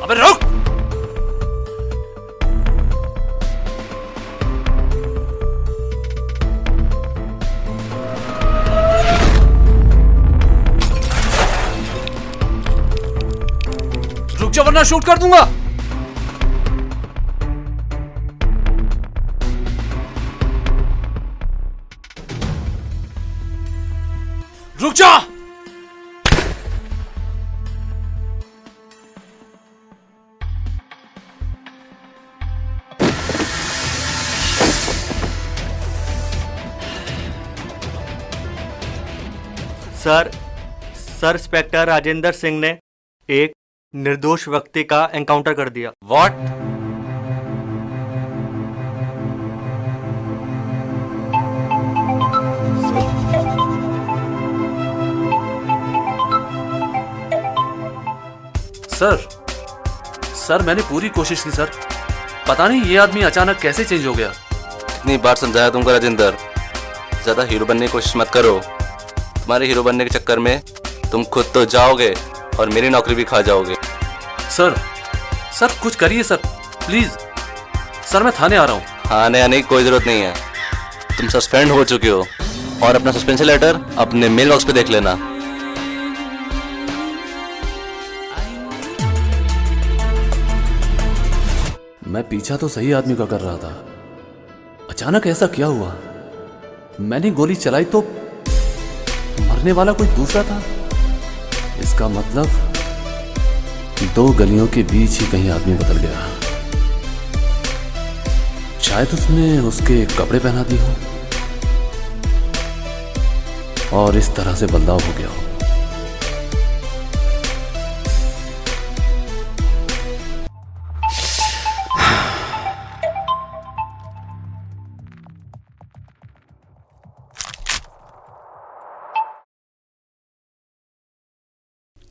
अबे रुक। रुक जा वरना शूट कर दूंगा। रुक जा। सर इंस्पेक्टर राजेंद्र सिंह ने एक निर्दोष व्यक्ति का एनकाउंटर कर दिया। व्हाट? सर मैंने पूरी कोशिश की सर। पता नहीं ये आदमी अचानक कैसे चेंज हो गया। कितनी बार समझाया तुमको राजेंद्र, ज्यादा हीरो बनने की कोशिश मत करो। तुम्हारे हीरो बनने के चक्कर में तुम खुद तो जाओगे और मेरी नौकरी भी खा जाओगे। सर कुछ करिए सर प्लीज। सर मैं थाने आ रहा हूँ। आने आने की कोई जरूरत नहीं है, तुम सस्पेंड हो चुके हो और अपना सस्पेंशन लेटर अपने मेल बॉक्स पे देख लेना। मैं पीछा तो सही आदमी का कर रहा था, अचानक ऐसा क्या हुआ? मैंने गोली चलाई तो मरने वाला कोई दूसरा था। इसका मतलब दो गलियों के बीच ही कहीं आदमी बदल गया। शायद उसने उसके कपड़े पहना दिए हो और इस तरह से बदलाव हो गया हो।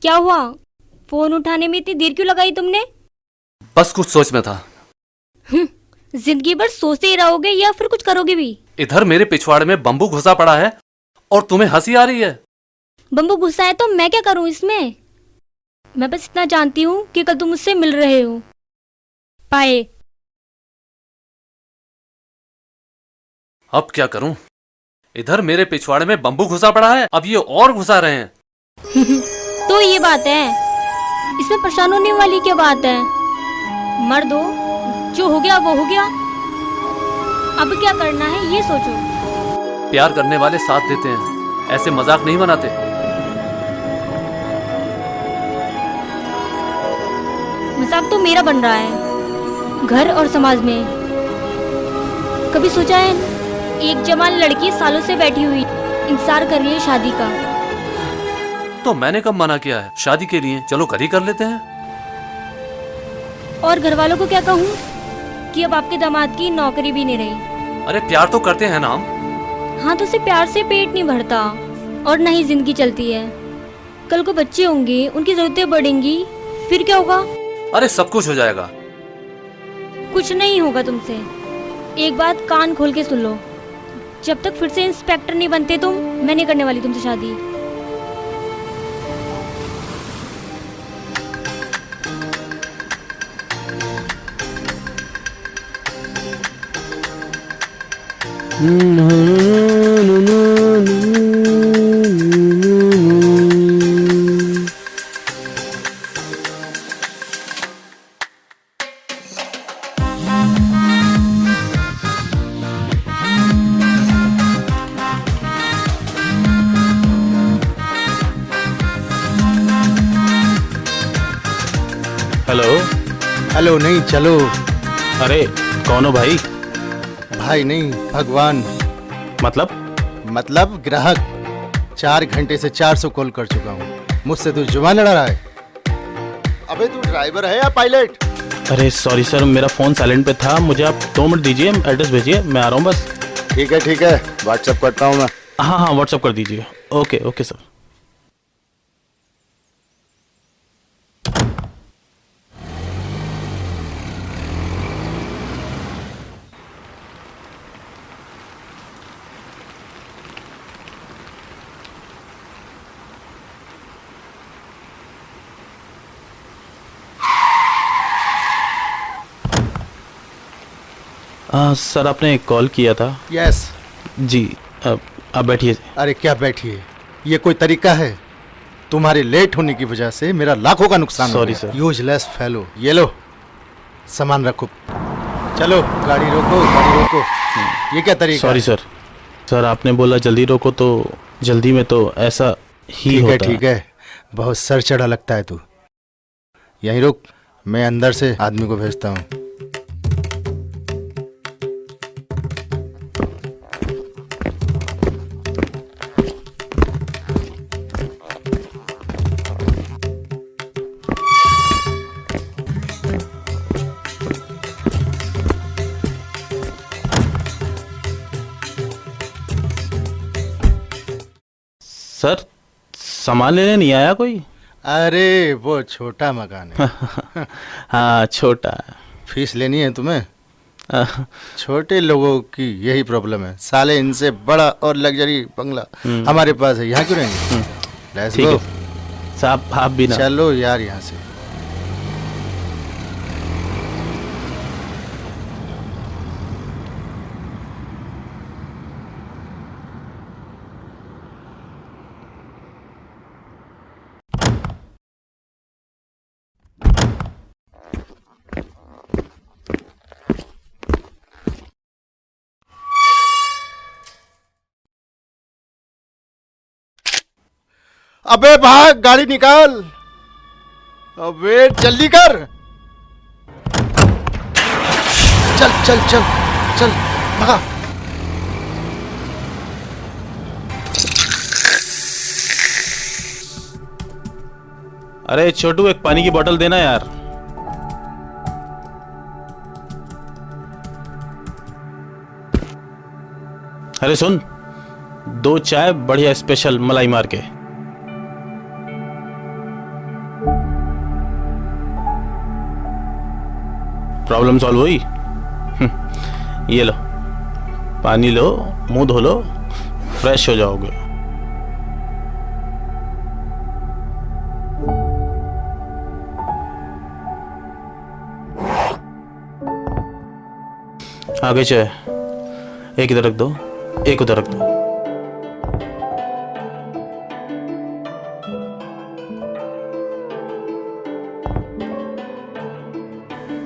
क्या हुआ? फोन उठाने में इतनी देर क्यों लगाई तुमने? बस कुछ सोच में था। जिंदगी भर सोचते ही रहोगे या फिर कुछ करोगे भी? इधर मेरे पिछवाड़े में बम्बू घुसा पड़ा है और तुम्हें हंसी आ रही है। बम्बू घुसा है तो मैं क्या करूं इसमें? मैं बस इतना जानती हूँ कि कल तुम मुझसे मिल रहे हो। पाए। अब क्या करूं? इधर मेरे पिछवाड़े में बम्बू घुसा पड़ा है, अब ये और घुसा रहे हैं। तो ये बात है, इसमें परेशान होने वाली क्या बात है? मर्द हो, जो हो गया वो हो गया। अब क्या करना है ये सोचो। प्यार करने वाले साथ देते हैं, ऐसे मजाक नहीं बनाते। मजाक तो मेरा बन रहा है घर और समाज में। कभी सोचा है एक जवान लड़की सालों से बैठी हुई इंतजार कर रही है शादी का। तो मैंने कब मना किया है शादी के लिए? चलो घर ही कर लेते हैं। और घर वालों को क्या कहूँ कि अब आपके दामाद की नौकरी भी नहीं रही। अरे प्यार तो करते हैं ना हम। हाँ तो सिर्फ प्यार से पेट नहीं भरता और न ही जिंदगी चलती है। कल को बच्चे होंगे, उनकी जरूरतें बढ़ेंगी, फिर क्या होगा? अरे सब कुछ हो जाएगा। कुछ नहीं होगा तुमसे। एक बात कान खोल के सुन लो, जब तक फिर से इंस्पेक्टर नहीं बनते तुम, मैं नहीं करने वाली तुमसे शादी। हेलो नहीं चलो। अरे कौन हो भाई? भाई नहीं, भगवान। मतलब ग्राहक। 4 घंटे से 400 कॉल कर चुका हूँ, मुझसे तू जुबान लड़ा रहा है। अबे तू ड्राइवर है या पायलट? अरे सॉरी सर, मेरा फोन साइलेंट पे था। मुझे आप 2 मिनट दीजिए, एड्रेस भेजिए, मैं आ रहा हूँ बस। ठीक है व्हाट्सएप करता हूँ मैं। हाँ व्हाट्सएप कर दीजिए। Okay sir. सर आपने कॉल किया था। यस। जी आप बैठिए। अरे क्या बैठिए, ये कोई तरीका है? तुम्हारे लेट होने की वजह से मेरा लाखों का नुकसान हो Sorry, गया। sir. Useless fellow. ये लो सामान रखो। चलो गाड़ी रोको, गाड़ी रोको। ये क्या तरीका सॉरी है? सर। सर आपने बोला जल्दी रोको तो जल्दी में तो ऐसा ही ठीक होता है, ठीक है। बहुत सर चढ़ा लगता है तू। यहीं रुक, मैं अंदर से आदमी को भेजता हूँ। सर सामान लेने नहीं आया कोई? अरे वो छोटा मकान है। हाँ छोटा है। फीस लेनी है तुम्हें? अह, छोटे लोगों की यही प्रॉब्लम है साले। इनसे बड़ा और लग्जरी बंगला हमारे पास है, यहाँ क्यों रहेंगे? लेट्स ठीक गो। है साहब आप भी ना। चलो यार यहाँ से। अबे भाग, गाड़ी निकाल। अबे जल्दी कर। चल चल चल चल भागा। अरे छोटू एक पानी की बोतल देना यार। अरे सुन, 2 चाय बढ़िया स्पेशल मलाई मार के। प्रॉब्लम सॉल्व हुई? ये लो पानी लो, मुंह धो लो, फ्रेश हो जाओगे। आगे चाय एक इधर रख दो, एक उधर रख दो।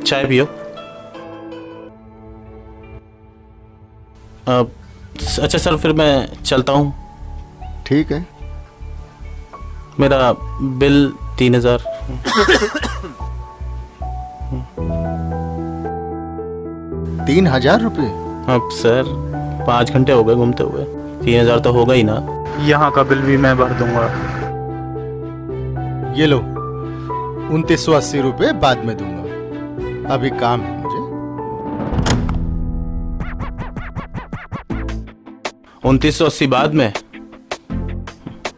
चाय पियो। अच्छा सर फिर मैं चलता हूँ। ठीक है। मेरा बिल 3000। 3000 रुपये? अब सर 5 घंटे हो गए घूमते हुए, 3000 तो होगा ही ना। यहाँ का बिल भी मैं भर दूंगा। ये लो 2980 रुपये बाद में दूंगा, अभी काम है मुझे। 2980 बाद में?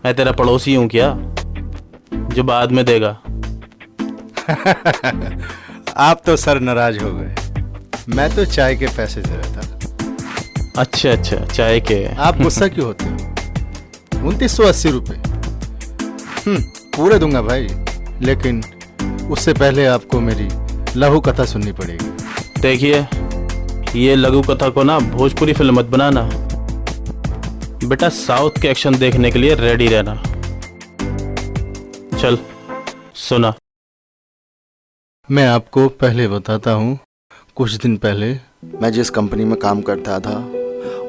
मैं तेरा पड़ोसी हूँ क्या जो बाद में देगा? आप तो सर नाराज हो गए। मैं तो चाय के पैसे दे रहा था। अच्छा अच्छा चाय के। आप गुस्सा क्यों होते हो? 2980 रुपये पूरे दूंगा भाई, लेकिन उससे पहले आपको मेरी लघु कथा सुननी पड़ेगी। देखिए ये लघु कथा को ना भोजपुरी फिल्म मत बनाना बेटा, साउथ के एक्शन देखने के लिए रेडी रहना। चल सुना। मैं आपको पहले बताता हूँ। कुछ दिन पहले मैं जिस कंपनी में काम करता था,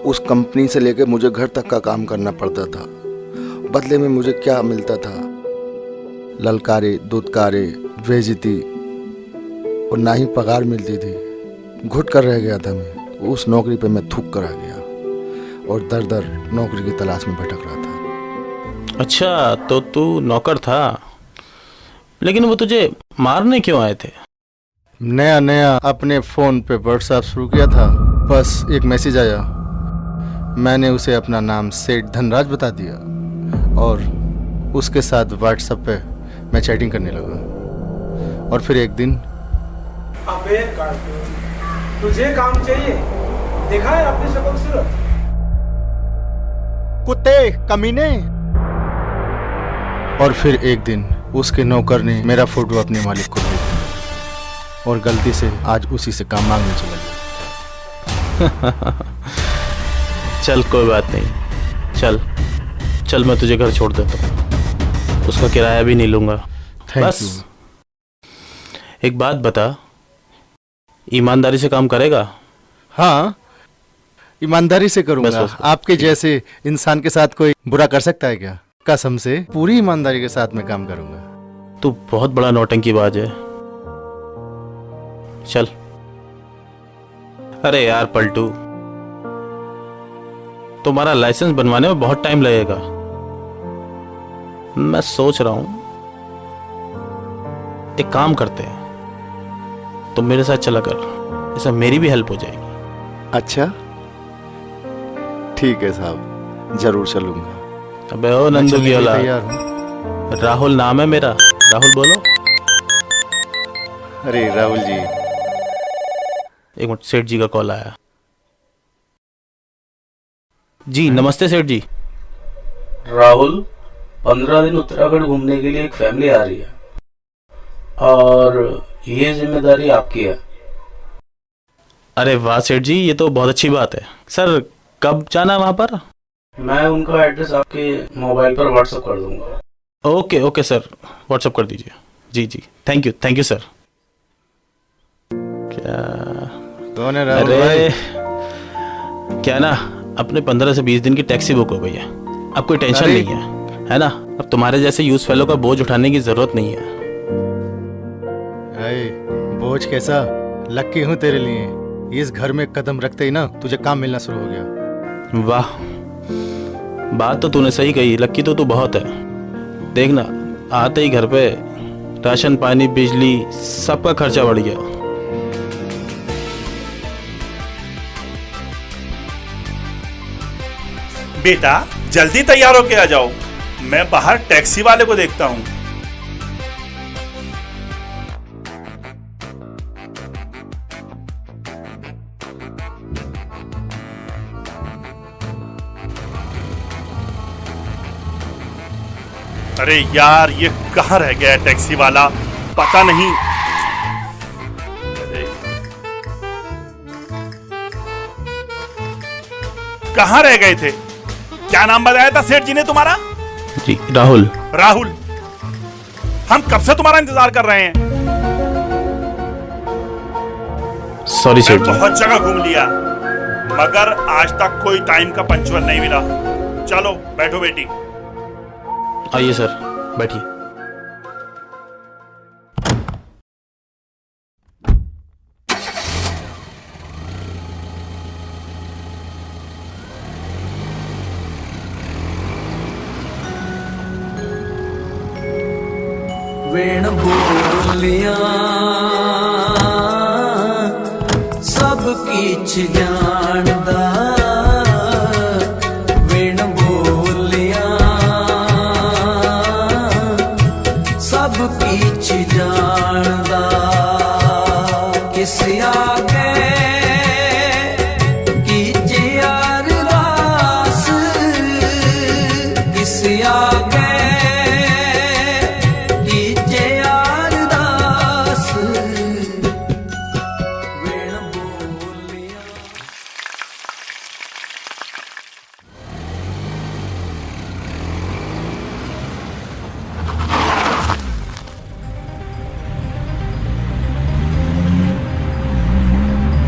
उस कंपनी से लेकर मुझे घर तक का काम करना पड़ता था। बदले में मुझे क्या मिलता था? ललकारे, दुत्कारे, बेइज्जती और ना ही पगार मिलती थी। घुट कर रह गया था मैं। उस नौकरी पे मैं थूक कर आ गया और दर दर नौकरी की तलाश में भटक रहा था। अच्छा तो तू नौकर था, लेकिन वो तुझे मारने क्यों आए थे? नया नया अपने फ़ोन पे व्हाट्सएप शुरू किया था। बस एक मैसेज आया, मैंने उसे अपना नाम सेठ धनराज बता दिया और उसके साथ व्हाट्सएप पे मैं चैटिंग करने लगा। और फिर एक दिन अबे तुझे काम चाहिए, देखा है अपनी शक्ल सूरत? कुत्ते कमीने। और फिर एक दिन उसके नौकर ने मेरा फोटो अपने मालिक को भेज दिया और गलती से आज उसी से काम मांगने चला गया। चल कोई बात नहीं, चल चल मैं तुझे घर छोड़ देता हूँ, उसका किराया भी नहीं लूंगा। थैंक बस यू। एक बात बता, ईमानदारी से काम करेगा? हाँ, ईमानदारी से करूंगा। बस। आपके जैसे इंसान के साथ कोई बुरा कर सकता है क्या? कसम से पूरी ईमानदारी के साथ मैं काम करूंगा। तू बहुत बड़ा नौटंकीबाज है। चल। अरे यार पलटू, तुम्हारा लाइसेंस बनवाने में बहुत टाइम लगेगा। मैं सोच रहा हूं एक काम करते हैं, तुम मेरे साथ चला कर, इससे मेरी भी हेल्प हो जाएगी। अच्छा ठीक है साहब, जरूर चलूंगा। अबे ओ मैं नंदू चलने की के लिए औलाद, तैयार हूँ। राहुल नाम है मेरा, राहुल बोलो। अरे राहुल जी, एक मिनट, सेठ जी का कॉल आया। जी नमस्ते सेठ जी। राहुल, 15 दिन उत्तराखंड घूमने के लिए एक फैमिली आ रही है और ये जिम्मेदारी आपकी है। अरे वाह सेठ जी, ये तो बहुत अच्छी बात है। सर कब जाना है वहां पर? मैं उनका एड्रेस आपके मोबाइल पर व्हाट्सएप कर दूंगा। ओके ओके सर, व्हाट्सएप कर दीजिए। जी जी, थैंक यू सर। क्या? कौन है राहुल अरे भाई? क्या ना, अपने 15 से 20 दिन की टैक्सी बुक हो गई है। अब कोई टेंशन अरे। नहीं है ना? अब तुम्हारे जैसे यूज फेलो का बोझ उठाने की जरूरत नहीं है। अरे बोझ कैसा, लक्की हूँ तेरे लिए। इस घर में कदम रखते ही ना तुझे काम मिलना शुरू हो गया। वाह, बात तो तूने सही कही, लक्की तो तू बहुत है। देखना, आते ही घर पे राशन पानी बिजली सबका खर्चा बढ़ गया। बेटा जल्दी तैयार होके आ जाओ, मैं बाहर टैक्सी वाले को देखता हूँ। अरे यार, ये कहाँ रह गया है टैक्सी वाला, पता नहीं। अरे कहाँ रह गए थे? क्या नाम बताया था सेठ जी ने तुम्हारा? जी राहुल। राहुल, हम कब से तुम्हारा इंतजार कर रहे हैं। सॉरी सेठ मैं जी। बहुत जगह घूम लिया मगर आज तक कोई टाइम का पंचुअल नहीं मिला। चलो बैठो बेटी। आइए सर, बैठिए। वेण बोलिया सब किछ जानदा, वेण बोलिया सब किछ जानदा, किस आगे कीजे अरदास, किस आगे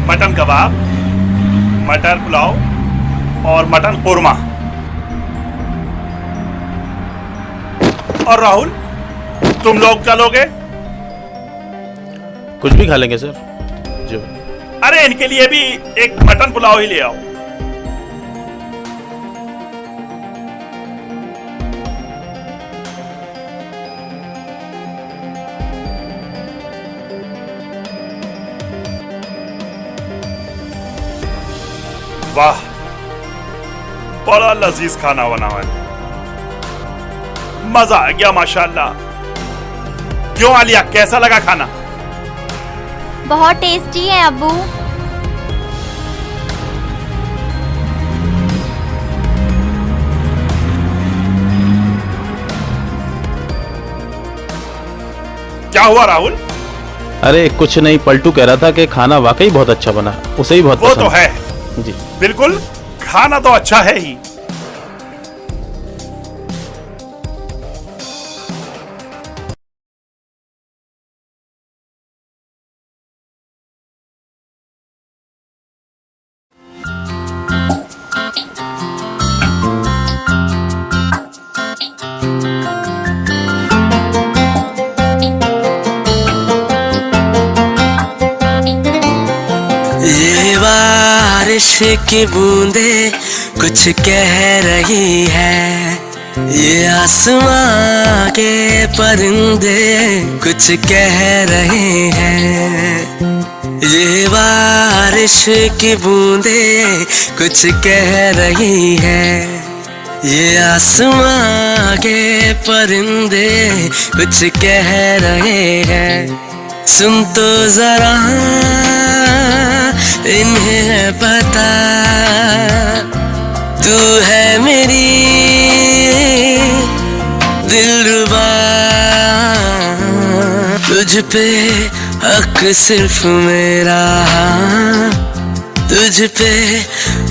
मटन कबाब, मटर पुलाव और मटन कोरमा। और राहुल, तुम लोग चलोगे? कुछ भी खा लेंगे सर जो। अरे इनके लिए भी एक मटन पुलाव ही ले आओ। वाह, बड़ा लजीज खाना बना हुआ है, मजा आ गया माशाल्लाह। क्यों आलिया, कैसा लगा खाना? बहुत टेस्टी है अब्बू। क्या हुआ राहुल? अरे कुछ नहीं, पलटू कह रहा था कि खाना वाकई बहुत अच्छा बना, उसे ही बहुत वो पसंद तो है, जी। बिल्कुल, खाना तो अच्छा है ही। ये बारिश की बूंदे कुछ कह रही है, ये आसमां के परिंदे कुछ कह रहे हैं। ये बारिश की बूंदे कुछ कह रही है, ये आसमां के परिंदे कुछ कह रहे हैं। सुन तो जरा इन्हें पता, तू है मेरी दिलरुबा, तुझ पे हक सिर्फ मेरा, तुझ पे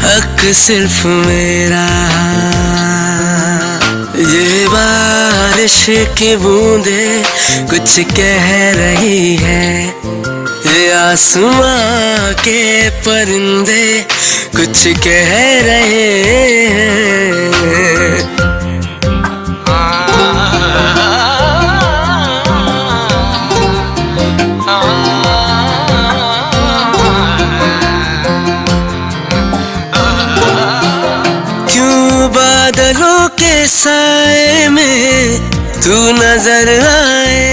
हक सिर्फ मेरा। ये बारिश की बूंदे कुछ कह रही है, ये आसमां के परिंदे कुछ कह रहे हैं। क्यों बादलों के साए में तू नजर आए,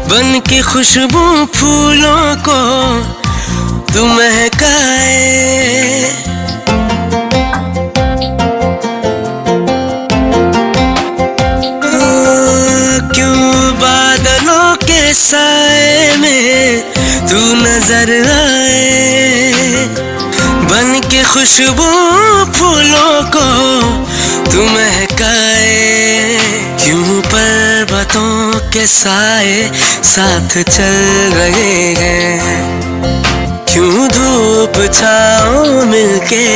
बन के खुशबू फूलों को तू महकाए। क्यों बादलों के साए में तू नजर आए, बन के खुशबू फूलों को तू महकाए। क्यों पर्वतों के साए साथ चल रहे हैं, क्यों धूप छाँव मिलके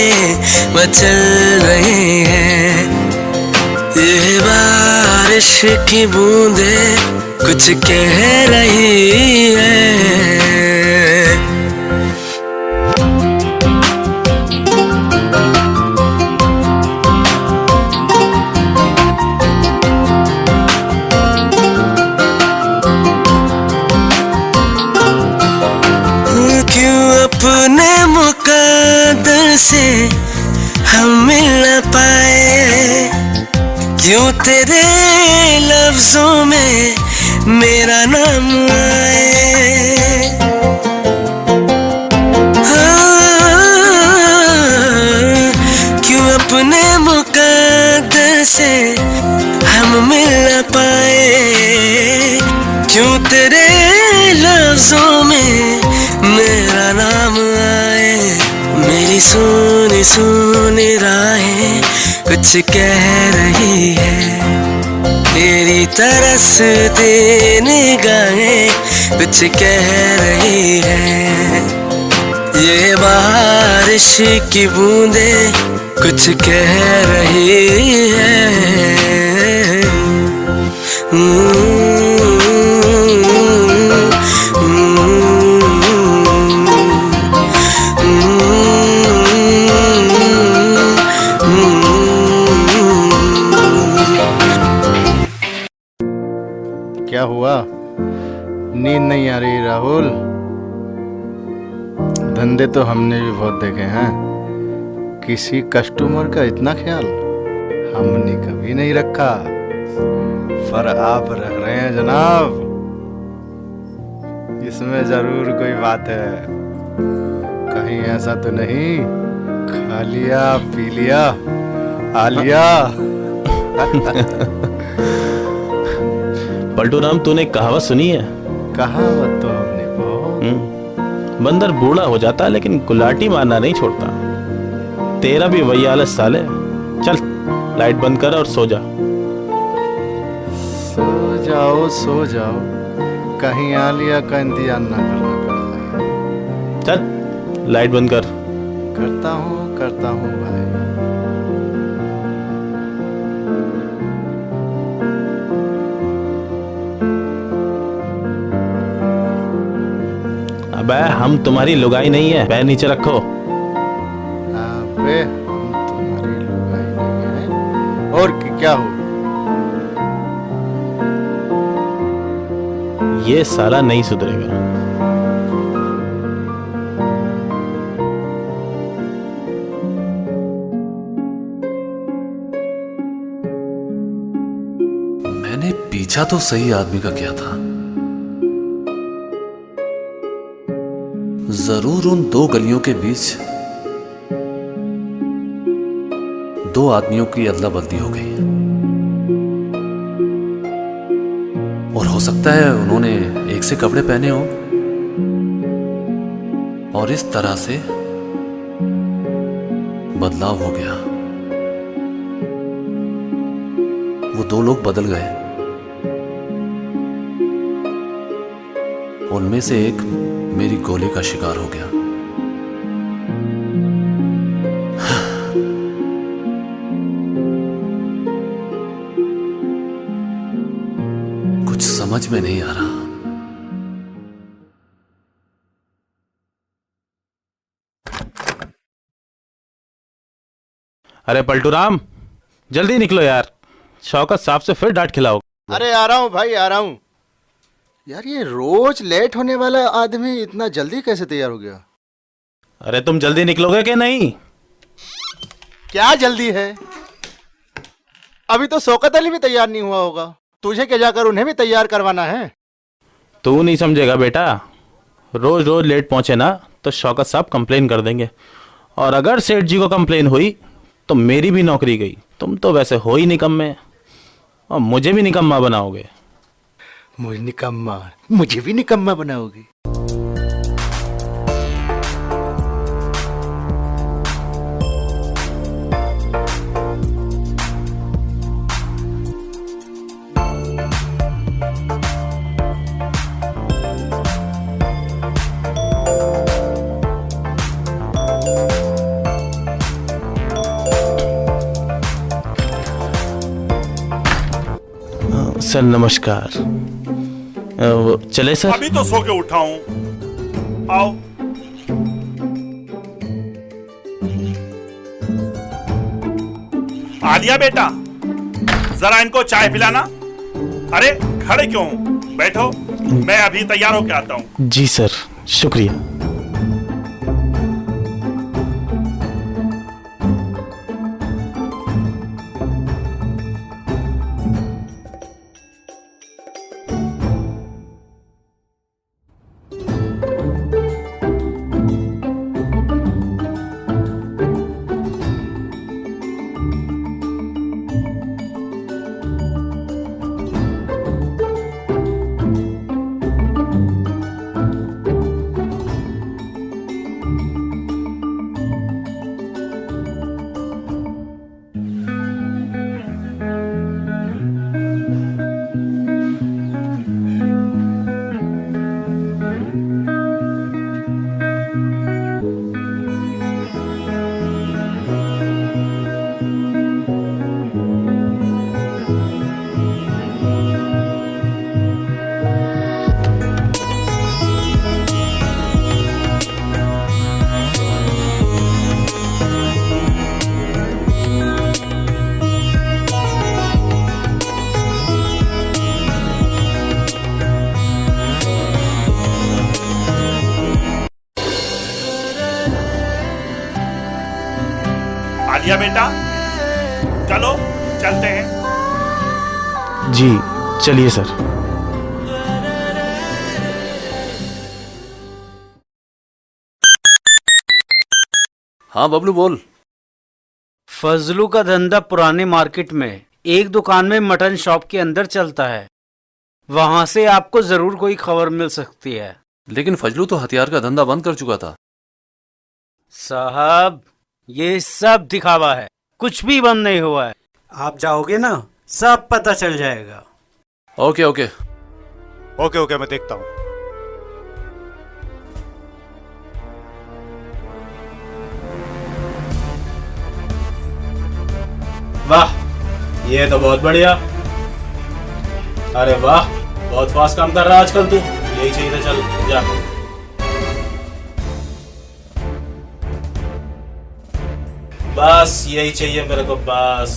मचल रहे हैं। ये बारिश की बूंदे कुछ कह रही है। अपने मुकद्दर से हम मिल न पाए, क्यों तेरे लफ्जों में मेरा नाम आए। क्यों अपने मुकद्दर से हम मिल न पाए, क्यों तेरे लफ्जों में मेरा नाम आए। मेरी सुनी सुनी राहें कुछ कह रही है, तेरी तरसती निगाहें कुछ कह रही है। ये बारिश की बूंदे कुछ कह रही है। क्या हुआ, नींद नहीं आ रही राहुल? धंधे तो हमने भी बहुत देखे हैं, किसी कस्टमर का इतना ख्याल हमने कभी नहीं रखा, पर आप रख रहे हैं जनाब। इसमें जरूर कोई बात है, कहीं ऐसा तो नहीं खा लिया पी लिया आ लिया। पलटू राम, तूने कहावत सुनी है? कहावत तो हमने बहुत। बंदर बूढ़ा हो जाता लेकिन गुलाटी मारना नहीं छोड़ता। तेरा भी वही हालत साले। चल लाइट बंद कर और सो जा। सो जाओ, कहीं आलिया का इंतजार ना करना पड़ता है। चल लाइट बंद कर। करता हूँ भाई। अबे हम तुम्हारी लुगाई नहीं है, पैर नीचे रखो। अबे हम तुम्हारी लुगाई नहीं है और क्या हो? ये साला नहीं सुधरेगा। मैंने पीछा तो सही आदमी का किया था। जरूर उन दो गलियों के बीच दो आदमियों की अदला बदली हो गई, और हो सकता है उन्होंने एक से कपड़े पहने हो और इस तरह से बदलाव हो गया। वो दो लोग बदल गए, उनमें से एक मेरी गोली का शिकार हो गया। कुछ समझ में नहीं आ रहा। अरे पलटू राम, जल्दी निकलो यार, शौकत साहब से फिर डांट खिलाओ। अरे आ रहा हूँ भाई, आ रहा हूँ। यार ये रोज लेट होने वाला आदमी इतना जल्दी कैसे तैयार हो गया? अरे तुम जल्दी निकलोगे कि नहीं? क्या जल्दी है? अभी तो शौकत अली भी तैयार नहीं हुआ होगा, तुझे क्या जाकर उन्हें भी तैयार करवाना है? तू नहीं समझेगा बेटा, रोज रोज लेट पहुंचे ना तो शौकत साहब कंप्लेन कर देंगे, और अगर सेठ जी को कंप्लेन हुई तो मेरी भी नौकरी गई। तुम तो वैसे हो ही निकम्मे, और मुझे भी निकम्मा बनाओगे। मुझे भी निकम्मा बनाओगी? सर नमस्कार। चले सर? अभी तो सो के उठा हूं, आओ। आलिया बेटा, जरा इनको चाय पिलाना। अरे खड़े क्यों, बैठो, मैं अभी तैयार होके आता हूं। जी सर, शुक्रिया। आलिया बेटा, चलो चलते हैं। जी चलिए सर। हाँ बबलू बोल। फजलू का धंधा पुराने मार्केट में एक दुकान में मटन शॉप के अंदर चलता है, वहां से आपको जरूर कोई खबर मिल सकती है। लेकिन फजलू तो हथियार का धंधा बंद कर चुका था। साहब ये सब दिखावा है, कुछ भी बंद नहीं हुआ है। आप जाओगे ना, सब पता चल जाएगा। ओके ओके ओके ओके, मैं देखता हूँ। वाह, ये तो बहुत बढ़िया। अरे वाह, बहुत फास्ट काम कर रहा है आजकल तू। यही चाहिए था, चल जा। बस यही चाहिए मेरे को, बस।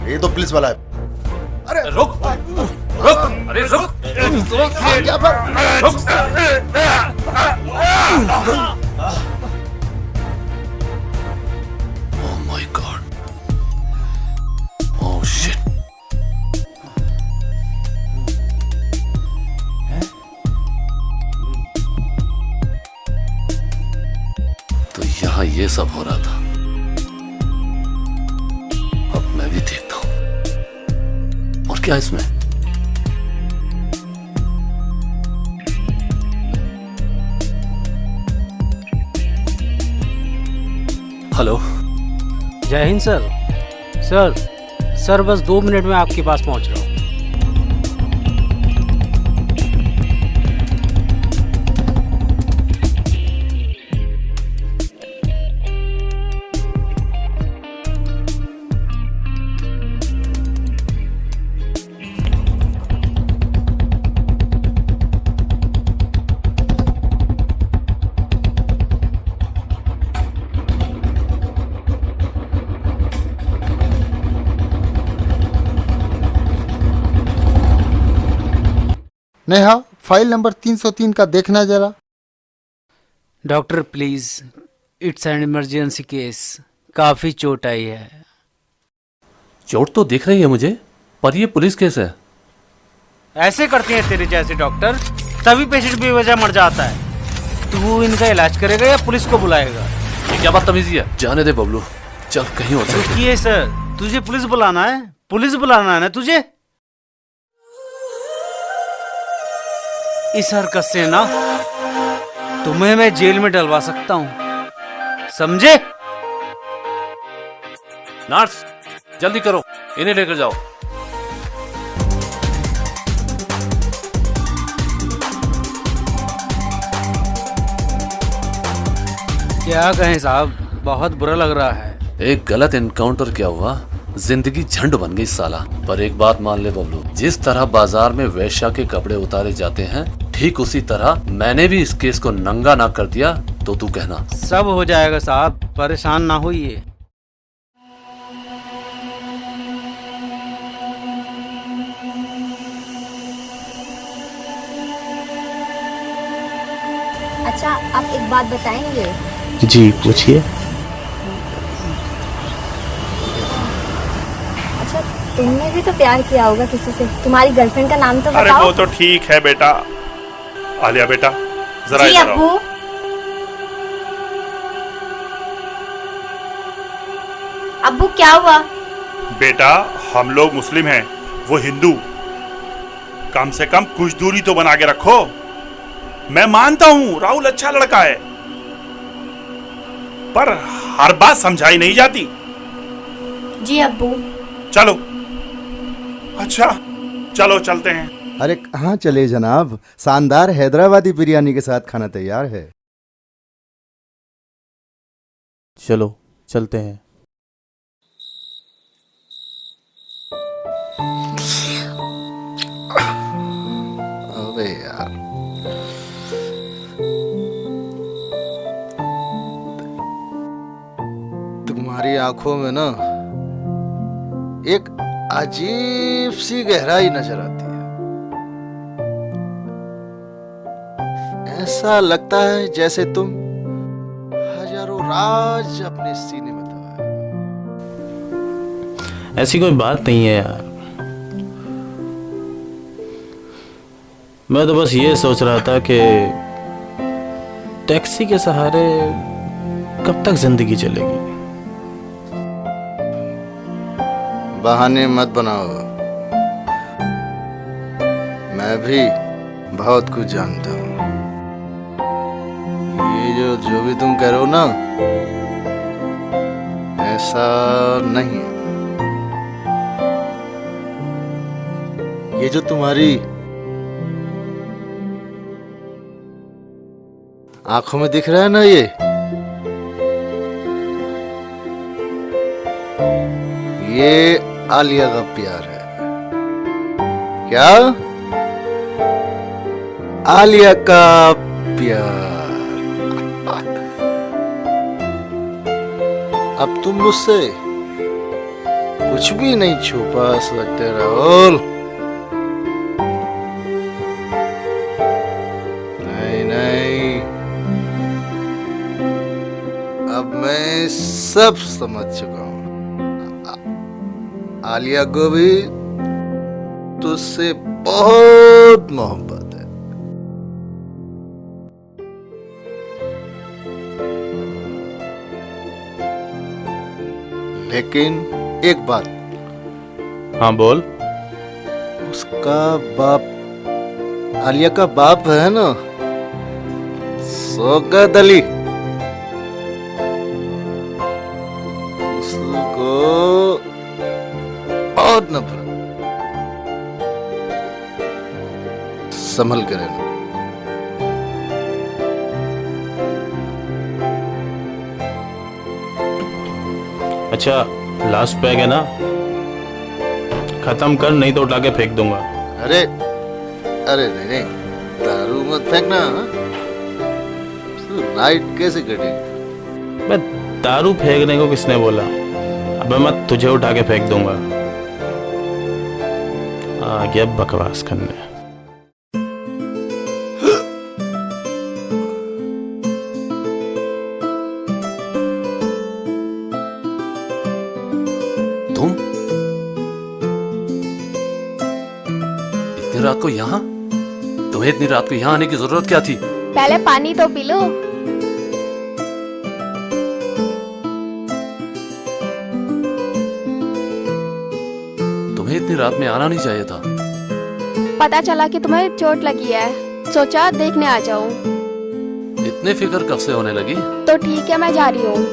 ये तो पुलिस वाला है। अरे रुक रुक, अरे रुक oh my God, oh shit. तो यहाँ ये सब हो रहा था। अब मैं भी देखता हूं और क्या इसमें। हेलो, जय हिंद सर। सर बस 2 मिनट में आपके पास पहुंच रहा हूँ। नेहा, फाइल नंबर 303 का देखना जरा। Doctor please, it's an emergency case. काफी चोट आई है। चोट तो दिख रही है मुझे, पर ये पुलिस केस है। ऐसे करते हैं तेरे जैसे डॉक्टर, तभी पेशेंट बेवजह मर जाता है। तू इनका इलाज करेगा या पुलिस को बुलाएगा? ये क्या बदतमीजी है? जाने दे बबलू, चल कहीं और चल। रुकिए सर, तुझे पुलिस बुलाना है? पुलिस बुलाना है ना तुझे? इस हरकत से ना तुम्हें मैं जेल में डलवा सकता हूं, समझे? नर्स, जल्दी करो, इन्हें लेकर जाओ। क्या कहें साहब, बहुत बुरा लग रहा है। एक गलत एनकाउंटर क्या हुआ, जिंदगी झंड बन गई साला। पर एक बात मान ले बबलू, जिस तरह बाजार में वैश्या के कपड़े उतारे जाते हैं, ठीक उसी तरह मैंने भी इस केस को नंगा ना कर दिया तो तू कहना। सब हो जाएगा साहब, परेशान ना होइए। अच्छा, आप एक बात बताएंगे? जी पूछिए। अच्छा, तुमने भी तो प्यार किया होगा किसी से। तुम्हारी गर्लफ्रेंड का नाम तो बताओ। अरे वो तो ठीक है बेटा। आलिया बेटा, जरा जी इधर अब्बू। आओ। अब्बू क्या हुआ? बेटा, हम लोग मुस्लिम हैं, वो हिंदू। कम से कम कुछ दूरी तो बना के रखो। मैं मानता हूं राहुल अच्छा लड़का है, पर हर बात समझाई नहीं जाती। जी अब्बू। चलो, अच्छा चलो चलते हैं। अरे कहाँ चले जनाब, शानदार हैदराबादी बिरयानी के साथ खाना तैयार है। चलो चलते हैं। अबे यार, तुम्हारी आंखों में ना एक अजीब सी गहराई नजर आती है। ऐसा लगता है जैसे तुम हजारों राज अपने सीने में दबाए। ऐसी कोई बात नहीं है यार, मैं तो बस ये सोच रहा था कि टैक्सी के सहारे कब तक जिंदगी चलेगी। बहाने मत बनाओ, मैं भी बहुत कुछ जानता हूँ। ये जो भी तुम कह रहे हो ना, ऐसा नहीं है। ये जो तुम्हारी आंखों में दिख रहा है ना, ये आलिया का प्यार है। क्या? आलिया का प्यार। अब तुम मुझसे कुछ भी नहीं छुपा सकते राहुल। नहीं नहीं, अब मैं सब समझ चुका हूं। आलिया को भी तुझसे बहुत मोहब्बत है। लेकिन एक बात। हाँ बोल। उसका बाप, आलिया का बाप है ना, शौकत अली, उसको बहुत नफरत। संभल कर रहना। अच्छा, लास्ट पैग है ना, खत्म कर नहीं तो उठा के फेंक दूंगा। अरे अरे नहीं नहीं, दारू मत फेंकना। नाइट कैसे कटेगी? मैं दारू फेंकने को किसने बोला? अबे मैं तुझे उठा के फेंक दूंगा। आ गया बकवास करने। तुम इतनी रात को यहाँ? तुम्हें इतनी रात को यहाँ आने की जरूरत क्या थी? पहले पानी तो पी लो। तुम्हें इतनी रात में आना नहीं चाहिए था। पता चला कि तुम्हें चोट लगी है, सोचा देखने आ जाऊं। इतने फिक्र कब से होने लगी? तो ठीक है, मैं जा रही हूँ।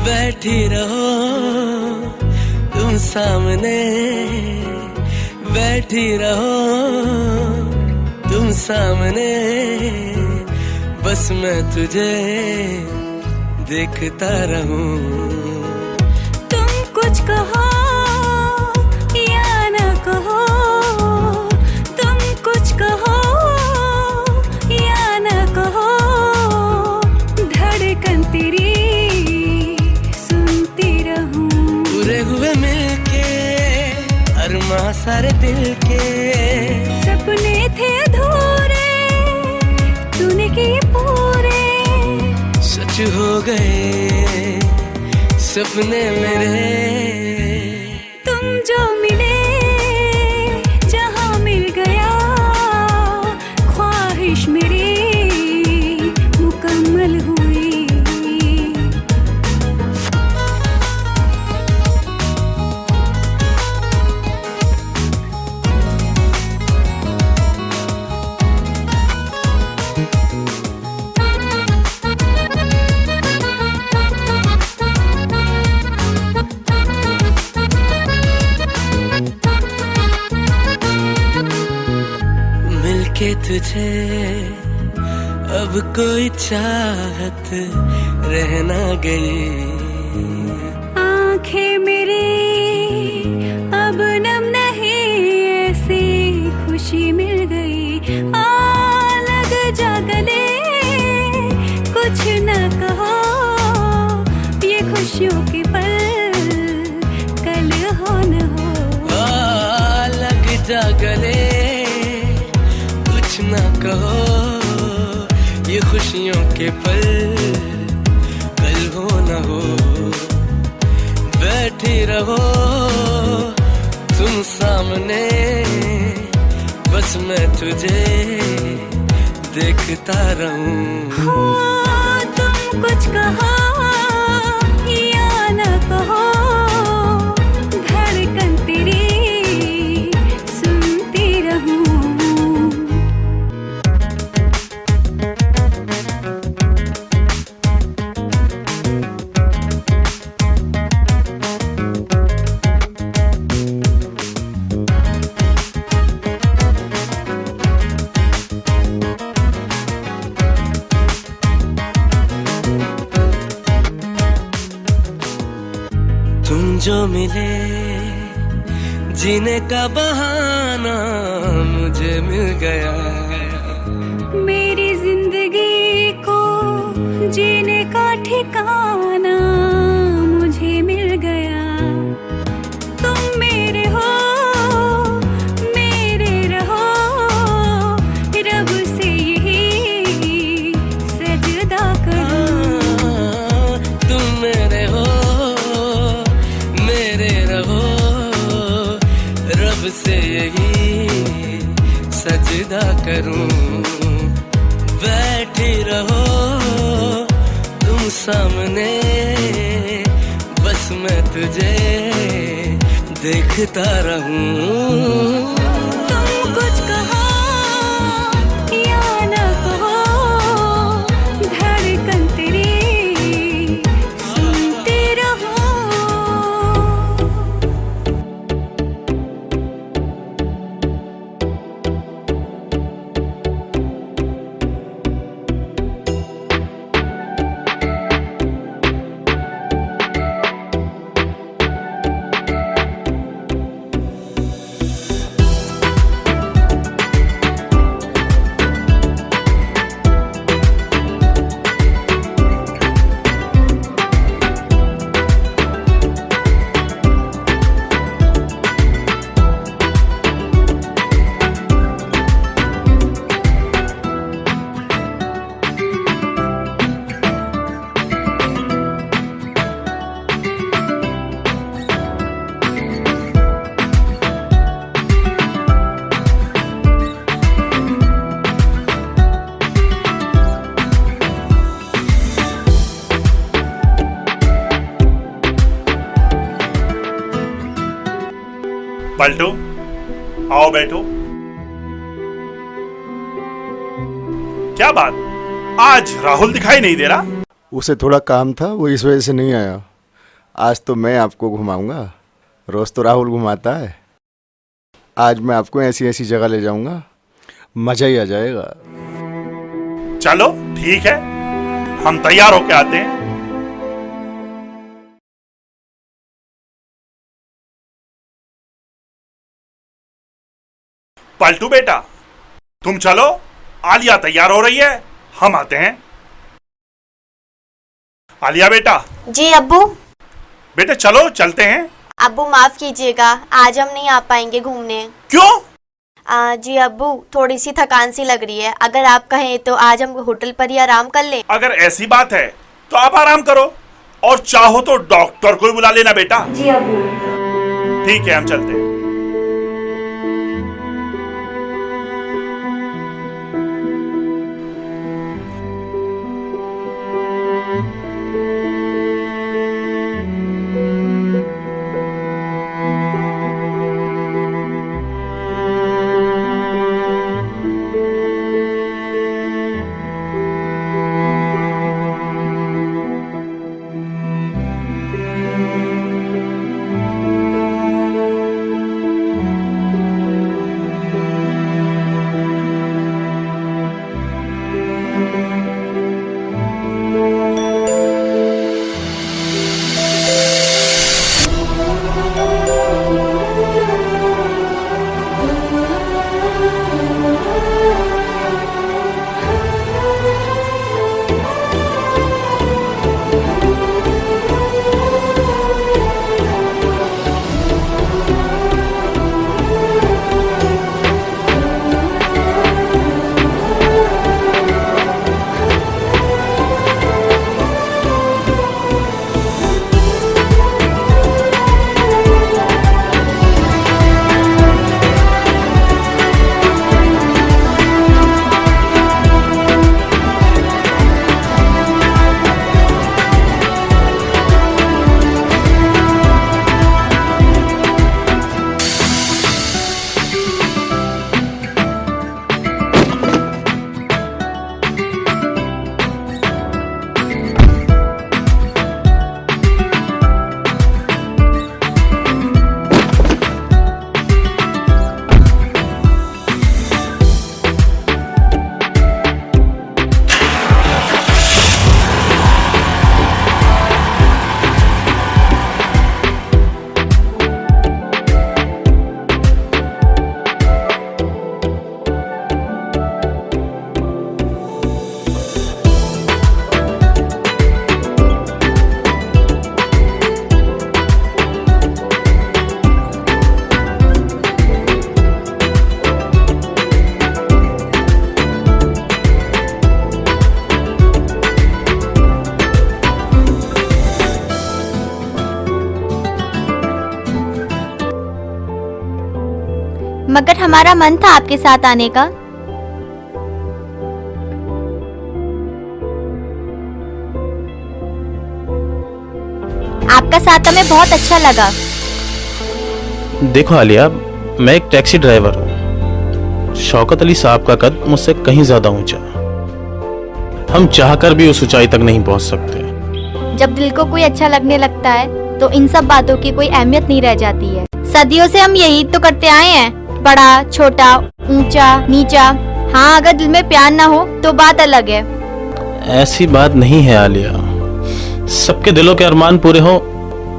बैठी रहो तुम सामने, बैठी रहो तुम सामने, बस मैं तुझे देखता रहूं। तुम कुछ कहो या न कहो, तुम कुछ कहो या न कहो, धड़कन तेरी हुए मिलके अरमा सारे दिल के, सपने थे अधूरे तूने किए पूरे, सच हो गए सपने मेरे। तुम जो मिले जहां मिल गया, ख्वाहिश मेरी मुकम्मल हुई। के तुझे अब कोई चाहत रह ना गई, आंखें मेरी अब नम नहीं, ऐसी खुशी मिल गई। आ लग जा गले, कुछ न कहो, ये खुशियों के पल कल हो न हो। आ लग जा गले, कुछ ना कहो, ये खुशियों के पल कल हो न हो। बैठी रहो तुम सामने, बस मैं तुझे देखता रहूं। तुम कुछ कहो या न कहो, जो मिले जीने का बहाना मुझे मिल गया। मेरी जिंदगी को जीने का ठिकाना मुझे मिल गया। तुम मेरे हो मेरे रहो, रब से यही सजदा करूं। तुम मेरे हो मेरे रहो, रब से यही सजदा करूं। बैठी रहो तुम सामने, बस मैं तुझे देखता रहूं। तुम कुछ कहो या न कहो, धड़कन तेरी सुनते रहो। पलटू, आओ बैठो। क्या बात, आज राहुल दिखाई नहीं दे रहा? उसे थोड़ा काम था, वो इस वजह से नहीं आया। आज तो मैं आपको घुमाऊंगा, रोज तो राहुल घुमाता है। आज मैं आपको ऐसी ऐसी जगह ले जाऊंगा, मजा ही आ जाएगा। चलो ठीक है, हम तैयार होके आते हैं। पलटू बेटा, तुम चलो, आलिया तैयार हो रही है, हम आते हैं। आलिया बेटा। जी अब्बू। बेटे चलो चलते हैं। अब्बू माफ कीजिएगा, आज हम नहीं आ पाएंगे घूमने। क्यों? जी अब्बू, थोड़ी सी थकान सी लग रही है। अगर आप कहें तो आज हम होटल पर ही आराम कर लें। अगर ऐसी बात है तो आप आराम करो, और चाहो तो डॉक्टर को भी बुला लेना बेटा। जी अब्बू। ठीक है, हम चलते हैं। मगर हमारा मन था आपके साथ आने का। आपका साथ हमें बहुत अच्छा लगा। देखो आलिया, मैं एक टैक्सी ड्राइवर हूँ। शौकत अली साहब का कद मुझसे कहीं ज्यादा ऊंचा। हम चाहकर भी उस ऊंचाई तक नहीं पहुंच सकते। जब दिल को कोई अच्छा लगने लगता है तो इन सब बातों की कोई अहमियत नहीं रह जाती है। सदियों से हम यही तो करते आए हैं, बड़ा छोटा ऊंचा नीचा। हाँ, अगर दिल में प्यार ना हो तो बात अलग है। ऐसी बात नहीं है आलिया, सबके दिलों के अरमान पूरे हो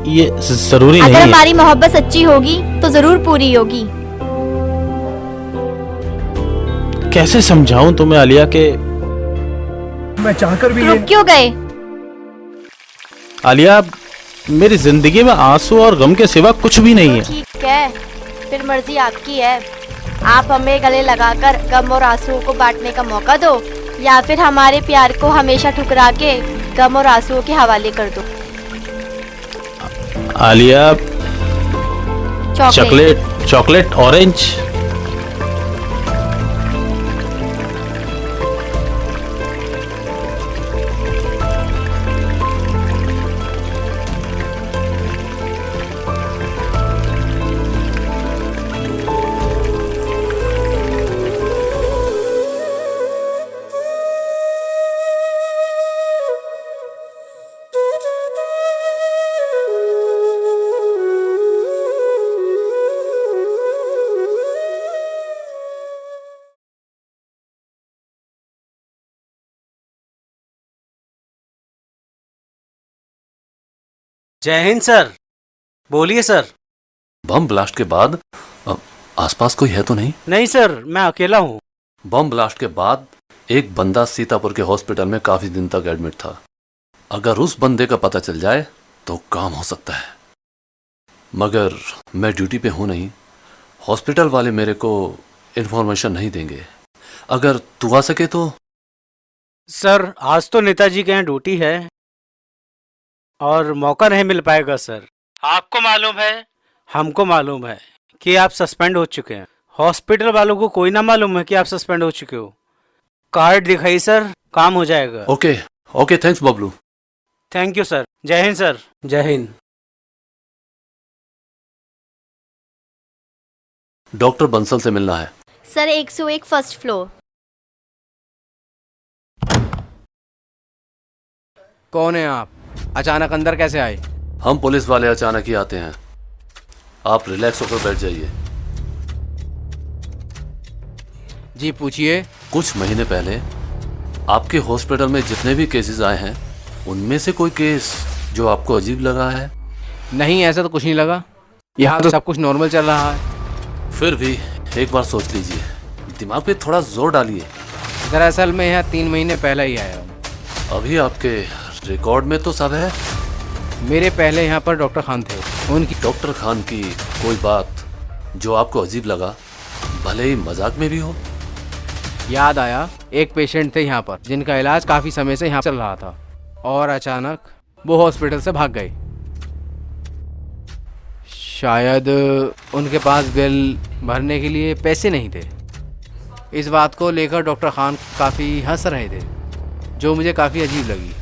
ये जरूरी नहीं अगर है। हमारी मोहब्बत सच्ची होगी तो जरूर पूरी होगी। कैसे समझाऊं तुम्हें आलिया के मैं चाहकर भी रुक क्यों गए? आलिया, मेरी जिंदगी में आंसू और गम के सिवा कुछ भी नहीं है। ठीक है, फिर मर्जी आपकी है। आप हमें गले लगाकर गम और आंसुओं को बांटने का मौका दो, या फिर हमारे प्यार को हमेशा ठुकरा के गम और आंसुओं के हवाले कर दो। Alia, chocolate orange. जय हिंद सर। बोलिए सर। बम ब्लास्ट के बाद आसपास कोई है तो नहीं? नहीं सर, मैं अकेला हूँ। बम ब्लास्ट के बाद एक बंदा सीतापुर के हॉस्पिटल में काफी दिन तक एडमिट था। अगर उस बंदे का पता चल जाए तो काम हो सकता है, मगर मैं ड्यूटी पे हूं नहीं। हॉस्पिटल वाले मेरे को इन्फॉर्मेशन नहीं देंगे। अगर तू आ सके तो। सर, आज तो नेताजी के यहाँ ड्यूटी है और मौका नहीं मिल पाएगा सर। आपको मालूम है, हमको मालूम है कि आप सस्पेंड हो चुके हैं। हॉस्पिटल वालों को कोई ना मालूम है कि आप सस्पेंड हो चुके हो। कार्ड दिखाइए सर, काम हो जाएगा। Okay okay, thanks Bablu. Thank you sir. जय हिंद सर। जय हिंद। डॉक्टर बंसल से मिलना है। Sir 101 first floor. कौन है आप? अचानक अंदर कैसे आए? हम पुलिस वाले अचानक ही आते हैं। आप रिलैक्स होकर बैठ जाइए। जी पूछिए। कुछ महीने पहले आपके हॉस्पिटल में जितने भी केसेस आए हैं उनमें से कोई केस जो आपको अजीब लगा है? नहीं, ऐसा तो कुछ नहीं लगा। यहाँ तो सब कुछ नॉर्मल चल रहा है। फिर भी एक बार सोच लीजिए, दिमाग पे थोड़ा जोर डालिए। दरअसल मैं यहाँ 3 महीने पहले ही आया हूँ। अभी आपके रिकॉर्ड में तो सब है। मेरे पहले यहाँ पर डॉक्टर खान थे। उनकी डॉक्टर खान की कोई बात जो आपको अजीब लगा, भले ही मजाक में भी हो? याद आया, एक पेशेंट थे यहाँ पर जिनका इलाज काफ़ी समय से यहाँ चल रहा था और अचानक वो हॉस्पिटल से भाग गए। शायद उनके पास बिल भरने के लिए पैसे नहीं थे। इस बात को लेकर डॉक्टर खान काफ़ी हंस रहे थे, जो मुझे काफ़ी अजीब लगी।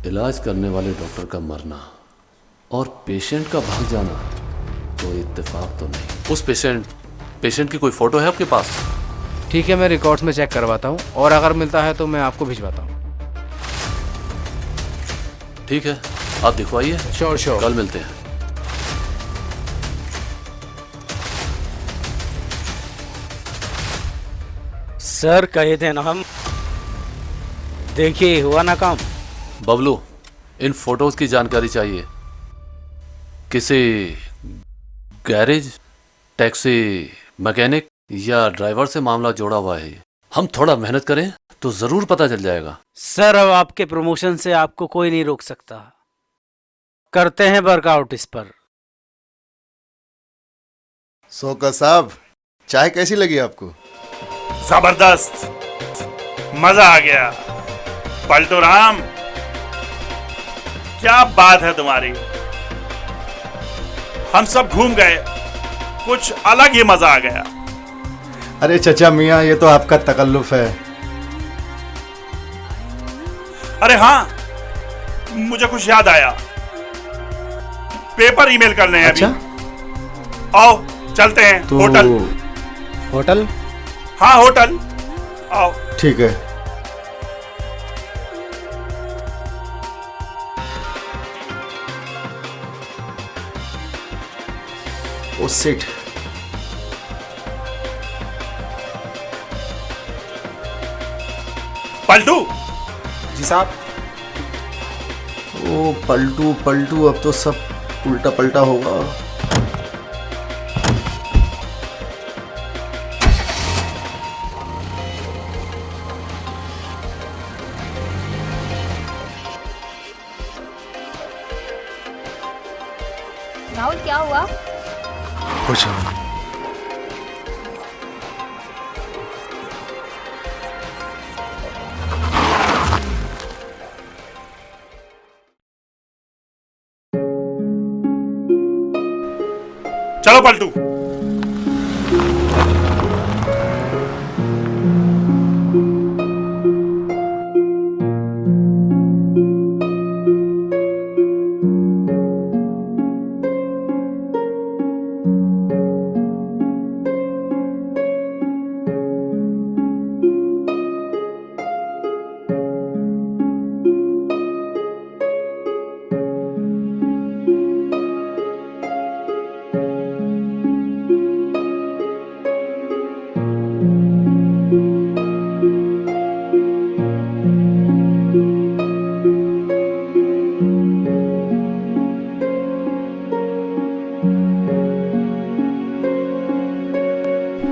इलाज करने वाले डॉक्टर का मरना और पेशेंट का भाग जाना कोई इत्तेफाक तो नहीं। उस पेशेंट की कोई फोटो है आपके पास? ठीक है, मैं रिकॉर्ड्स में चेक करवाता हूँ और अगर मिलता है तो मैं आपको भिजवाता हूँ। ठीक है, आप दिखवाइए। श्योर। कल मिलते हैं। सर कहे थे ना हम। देखिए, हुआ ना काम। बबलू, इन फोटोज की जानकारी चाहिए। किसी गैरेज, टैक्सी, मैकेनिक या ड्राइवर से मामला जोड़ा हुआ है। हम थोड़ा मेहनत करें तो जरूर पता चल जाएगा। सर, अब आपके प्रमोशन से आपको कोई नहीं रोक सकता। करते हैं वर्कआउट इस पर। शौकत साहब, चाय कैसी लगी आपको? जबरदस्त, मजा आ गया। पलटू राम, क्या बात है तुम्हारी। हम सब घूम गए, कुछ अलग ही मजा आ गया। अरे चचा मियाँ, ये तो आपका तकल्लुफ है। अरे हाँ, मुझे कुछ याद आया, पेपर ईमेल करने हैं। अच्छा? अभी आओ चलते हैं तो होटल। होटल? हाँ होटल, आओ। ठीक है। ओ सिट। पलटू। जी साहब। ओ पलटू पलटू, अब तो सब उल्टा पलटा होगा। राहुल क्या हुआ? कुछ नहीं। चलो पलटू।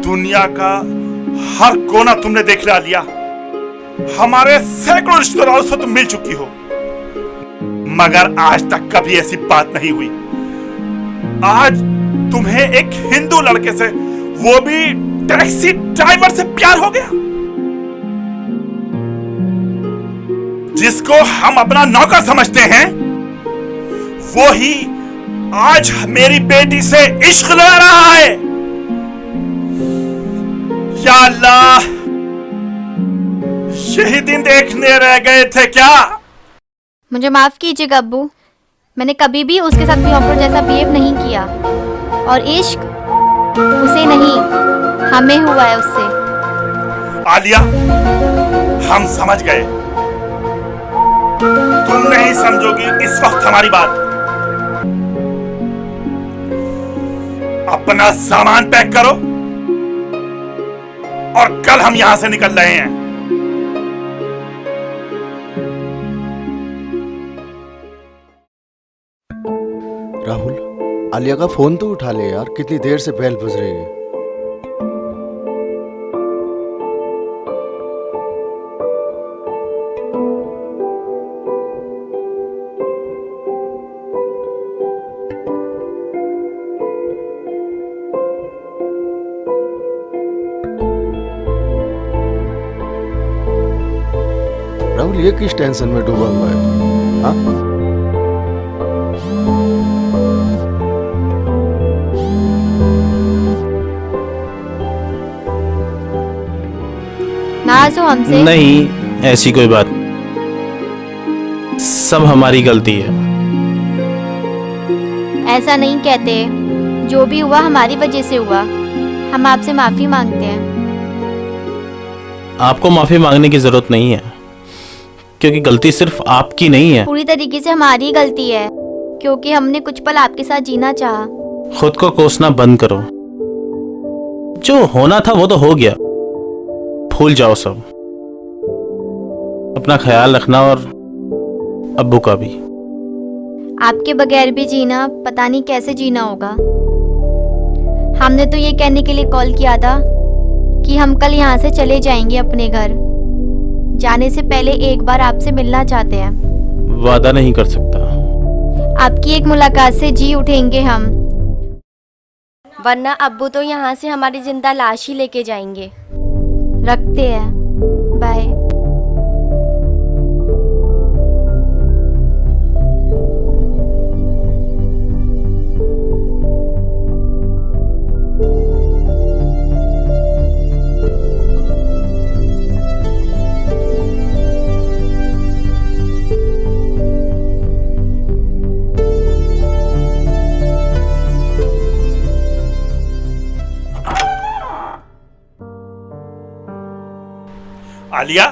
दुनिया का हर कोना तुमने देख लिया। हमारे सैकड़ों रिश्तेदारों से तुम मिल चुकी हो, मगर आज तक कभी ऐसी बात नहीं हुई। आज तुम्हें एक हिंदू लड़के से, वो भी टैक्सी ड्राइवर से प्यार हो गया, जिसको हम अपना नौकर समझते हैं, वो ही आज मेरी बेटी से इश्क लड़ा रहा है। या अल्लाह, यही दिन देखने रह गए थे क्या? मुझे माफ कीजिएगा अब्बू, मैंने कभी भी उसके साथ मोहब्बत जैसा बिहेव नहीं किया, और इश्क उसे नहीं, हमें हुआ है उससे। आलिया, हम समझ गए, तुम नहीं समझोगी इस वक्त हमारी बात। अपना सामान पैक करो और कल हम यहां से निकल रहे हैं। राहुल, आलिया का फोन तो उठा ले यार, कितनी देर से बेल बज रही है। राहुल, ये किस टेंशन में डूबा हुआ है? हाँ? नाराज हो हमसे? नहीं, ऐसी कोई बात, सब हमारी गलती है। ऐसा नहीं कहते, जो भी हुआ हमारी वजह से हुआ। हम आपसे माफी मांगते हैं। आपको माफी मांगने की जरूरत नहीं है, क्योंकि गलती सिर्फ आपकी नहीं है। पूरी तरीके से हमारी गलती है, क्योंकि हमने कुछ पल आपके साथ जीना चाहा। खुद को कोसना बंद करो, जो होना था वो तो हो गया, भूल जाओ सब। अपना ख्याल रखना, और अब्बू का भी। आपके बगैर भी जीना पता नहीं कैसे जीना होगा। हमने तो ये कहने के लिए कॉल किया था कि हम कल यहाँ से चले जाएंगे अपने घर। जाने से पहले एक बार आपसे मिलना चाहते हैं। वादा नहीं कर सकता। आपकी एक मुलाकात से जी उठेंगे हम, वरना अब्बू तो यहाँ से हमारी जिंदा लाश ही लेके जाएंगे। रखते हैं, बाय। आलिया,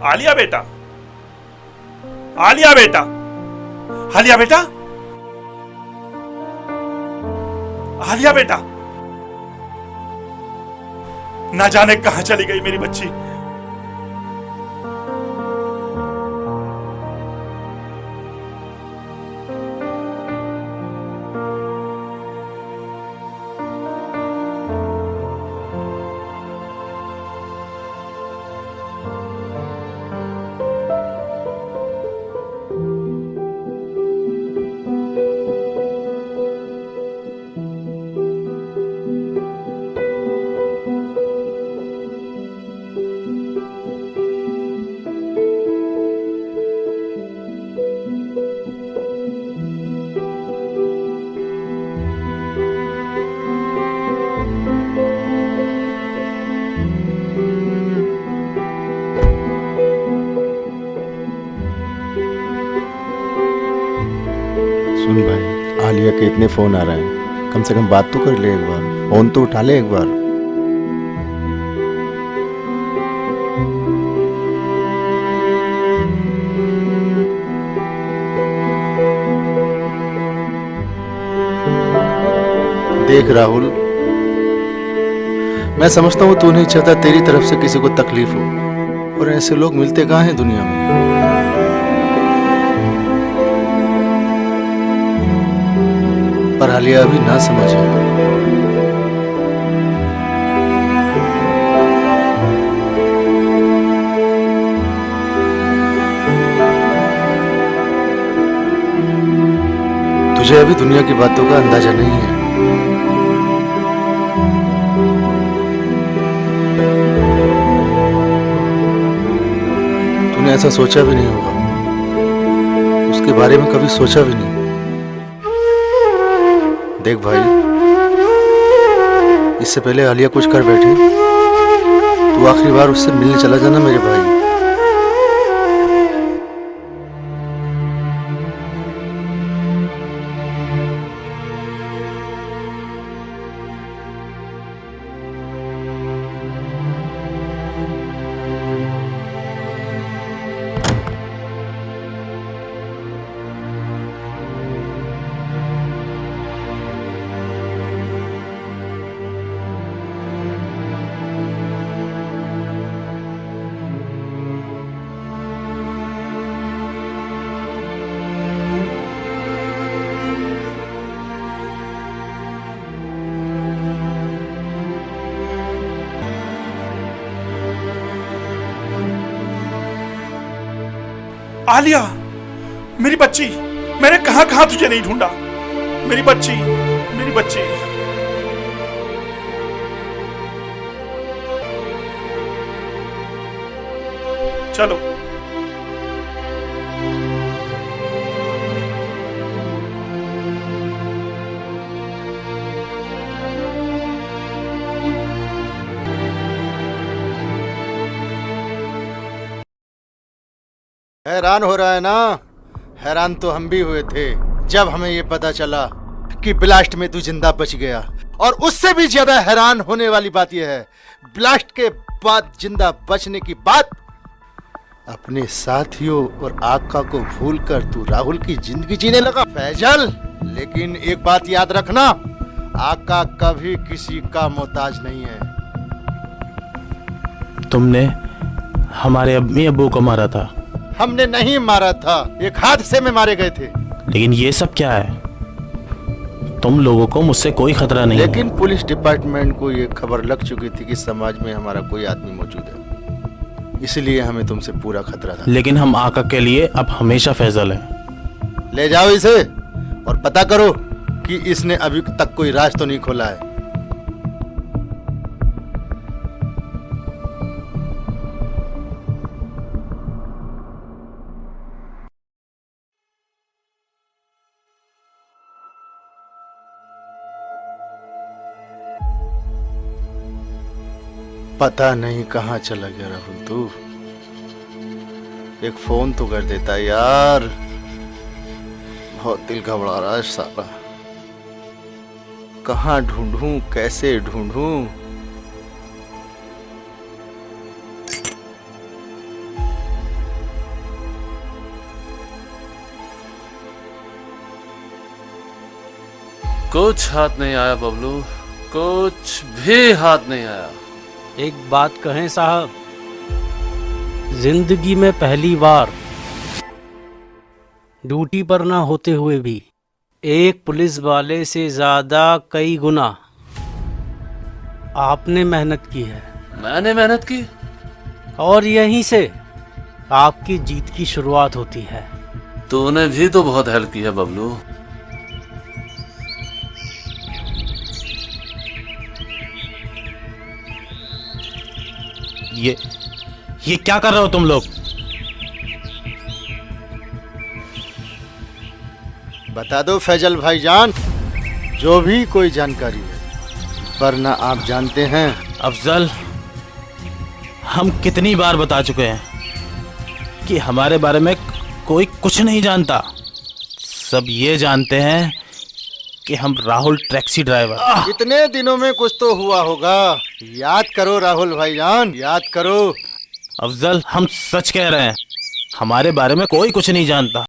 आलिया बेटा, आलिया बेटा, आलिया बेटा, आलिया बेटा, ना जाने कहां चली गई मेरी बच्ची। सुन भाई, आलिया के इतने फोन आ रहे हैं, कम से कम बात तो कर ले एक बार, फोन तो उठा ले एक बार। देख राहुल, मैं समझता हूँ तू नहीं चाहता तेरी तरफ से किसी को तकलीफ हो, और ऐसे लोग मिलते कहाँ हैं दुनिया में। पर आलिया अभी ना समझे। तुझे अभी दुनिया की बातों का अंदाजा नहीं है। तूने ऐसा सोचा भी नहीं होगा, उसके बारे में कभी सोचा भी नहीं। देख भाई, इससे पहले आलिया कुछ कर बैठे, तू आखिरी बार उससे मिलने चला जाना मेरे भाई। आलिया, मेरी बच्ची, मैंने कहां कहां तुझे नहीं ढूंढा। मेरी बच्ची, मेरी बच्ची। चलो। हैरान हो रहा है ना? हैरान तो हम भी हुए थे जब हमें ये पता चला कि ब्लास्ट में तू जिंदा बच गया। और उससे भी ज्यादा हैरान होने वाली बात यह है, ब्लास्ट के बाद जिंदा बचने की बात अपने साथियों और आका को भूलकर तू राहुल की जिंदगी जीने लगा। फैजल, लेकिन एक बात याद रखना, आका कभी किसी का मोहताज नहीं है। तुमने हमारे अम्मी अब्बू को मारा था। हमने नहीं मारा था, एक हादसे में मारे गए थे। लेकिन ये सब क्या है? तुम लोगों को मुझसे कोई खतरा नहीं लेकिन पुलिस डिपार्टमेंट को ये खबर लग चुकी थी कि समाज में हमारा कोई आदमी मौजूद है, इसलिए हमें तुमसे पूरा खतरा था। लेकिन हम आका के लिए अब हमेशा फैजल हैं। ले जाओ इसे और पता करो कि इसने अभी तक कोई राज तो नहीं खोला है। पता नहीं कहाँ चला गया राहुल तू। एक फोन तो कर देता यार, बहुत दिल घबरा रहा है साला। कहाँ ढूंढूं, कैसे ढूंढूं? कुछ हाथ नहीं आया बबलू, कुछ भी हाथ नहीं आया। एक बात कहें साहब, जिंदगी में पहली बार ड्यूटी पर ना होते हुए भी एक पुलिस वाले से ज्यादा कई गुना आपने मेहनत की है। मैंने मेहनत की? और यहीं से आपकी जीत की शुरुआत होती है। तूने भी तो बहुत हेल्प की है बबलू। ये क्या कर रहे हो तुम लोग? बता दो फैजल भाईजान, जो भी कोई जानकारी है, वरना आप जानते हैं। अफजल, हम कितनी बार बता चुके हैं कि हमारे बारे में कोई कुछ नहीं जानता। सब ये जानते हैं कि हम राहुल टैक्सी ड्राइवर। इतने दिनों में कुछ तो हुआ होगा, याद करो राहुल भाईजान, याद करो। अफजल, हम सच कह रहे हैं, हमारे बारे में कोई कुछ नहीं जानता।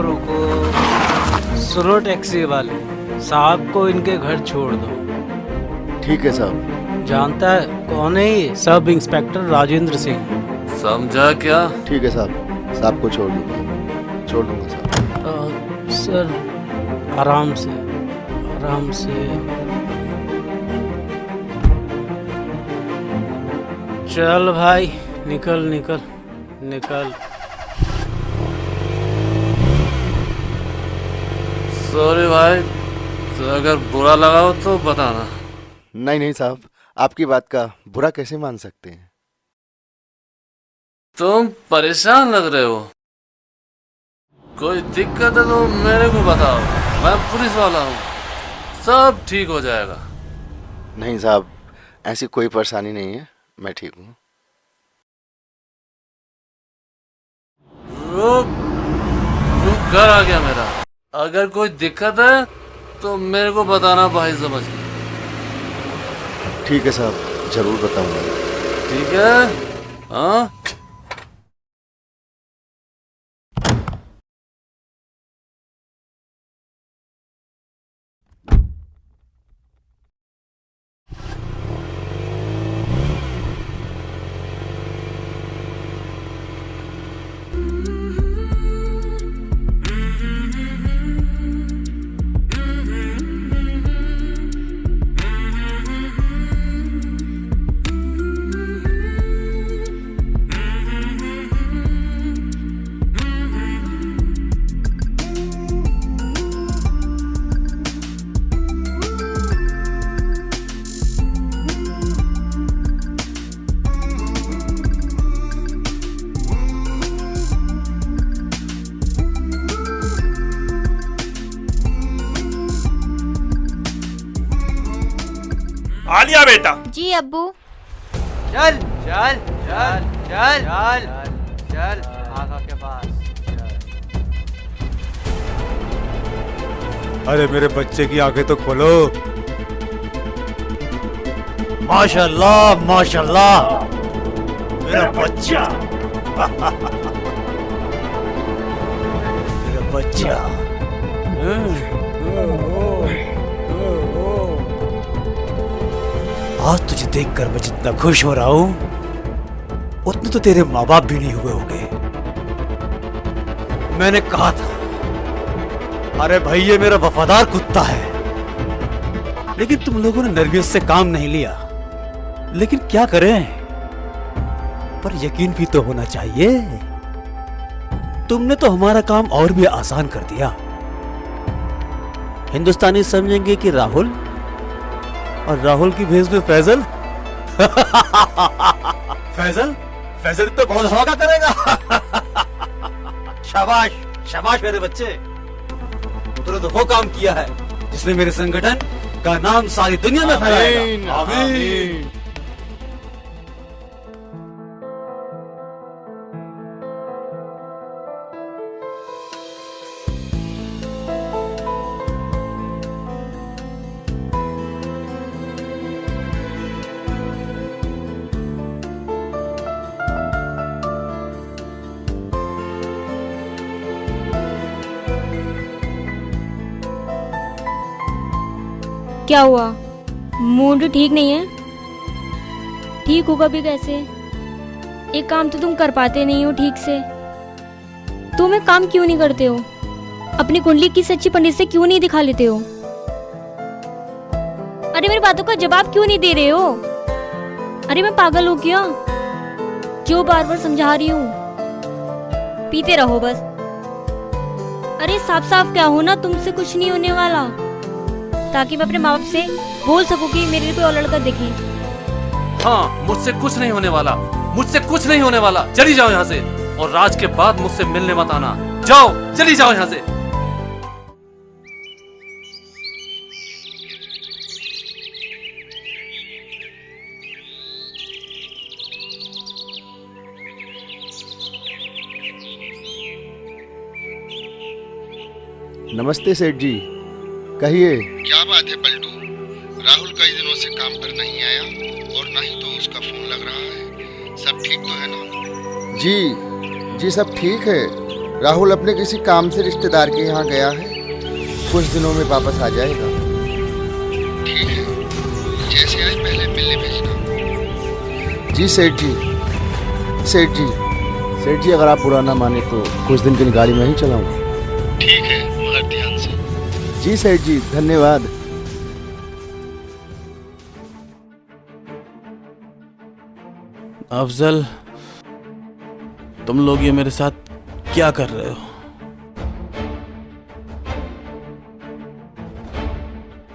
रुको, सुनो टैक्सी वाले साहब को इनके घर छोड़ दो। ठीक है साहब। जानता है कौन है ये? Sub inspector Rajendra Singh. समझा क्या? ठीक है साहब, साहब को छोड़ दूंगा साहब। सर आराम से, आराम से। चल भाई, निकल निकल निकल। सॉरी भाई, तो अगर बुरा लगा हो तो बताना। नहीं नहीं साहब, आपकी बात का बुरा कैसे मान सकते हैं। तुम परेशान लग रहे हो, कोई दिक्कत है तो मेरे को बताओ, मैं पुलिस वाला हूँ, सब ठीक हो जाएगा। नहीं साहब, ऐसी कोई परेशानी नहीं है, मैं ठीक हूँ। रुक, घर आ गया मेरा। अगर कोई दिक्कत है तो मेरे को बताना भाई समझ के। ठीक है साहब, जरूर बताऊंगा। ठीक है? हाँ। आलिया बेटा। जी अब्बू। चल चल चल चल चल चल आका के पास। अरे मेरे बच्चे की आंखें तो खोलो। माशाल्लाह माशाल्लाह, मेरा बच्चा मेरा बच्चा। आज तुझे देखकर मैं जितना खुश हो रहा हूं, उतने तो तेरे माँ बाप भी नहीं हुए होंगे। मैंने कहा था, अरे भाई ये मेरा वफादार कुत्ता है, लेकिन तुम लोगों ने नरगिस से काम नहीं लिया। लेकिन क्या करें, पर यकीन भी तो होना चाहिए। तुमने तो हमारा काम और भी आसान कर दिया। हिंदुस्तानी समझेंगे कि राहुल, और राहुल की भेस में फैजल। फैजल फैजल तो बहुत हवा का करेगा। शाबाश शाबाश मेरे बच्चे, तूने तो वो काम किया है जिसने मेरे संगठन का नाम सारी दुनिया में फैलाएगा। आमीन। क्या हुआ? मूड ठीक नहीं है? ठीक होगा भी कैसे? एक काम तो तुम कर पाते नहीं हो ठीक से। तुम एक काम क्यों नहीं करते हो? अपनी कुंडली की सच्ची पंडित से क्यों नहीं दिखा लेते हो? अरे मेरी बातों का जवाब क्यों नहीं दे रहे हो? अरे मैं पागल हूँ क्या? क्यों बार बार समझा रही हूँ? पीते रहो बस। अरे साफ साफ क्या हो ना, तुमसे कुछ नहीं होने वाला, ताकि मैं अपने माँ बाप से बोल सकूं कि मेरे लिए कोई और लड़का देखे। हाँ, मुझसे कुछ नहीं होने वाला, मुझसे कुछ नहीं होने वाला। चली जाओ यहाँ से, और राज के बाद मुझसे मिलने मत आना। जाओ, चली जाओ यहाँ से। नमस्ते सेठ जी, कहिए। क्या बात है पलटू? राहुल कई दिनों से काम पर नहीं आया और ना ही तो उसका फोन लग रहा है। सब ठीक तो है ना? जी सब ठीक है। राहुल अपने किसी काम से रिश्तेदार के यहाँ गया है, कुछ दिनों में वापस आ जाएगा। ठीक है, जैसे आए पहले मिलने भेजना। जी सेठ जी। सेठ जी अगर आप बुरा ना माने तो कुछ दिन के लिए गाड़ी में ही चलाऊं। ठीक है, मगर ध्यान से। जी सेठ जी, धन्यवाद। अफजल, तुम लोग ये मेरे साथ क्या कर रहे हो?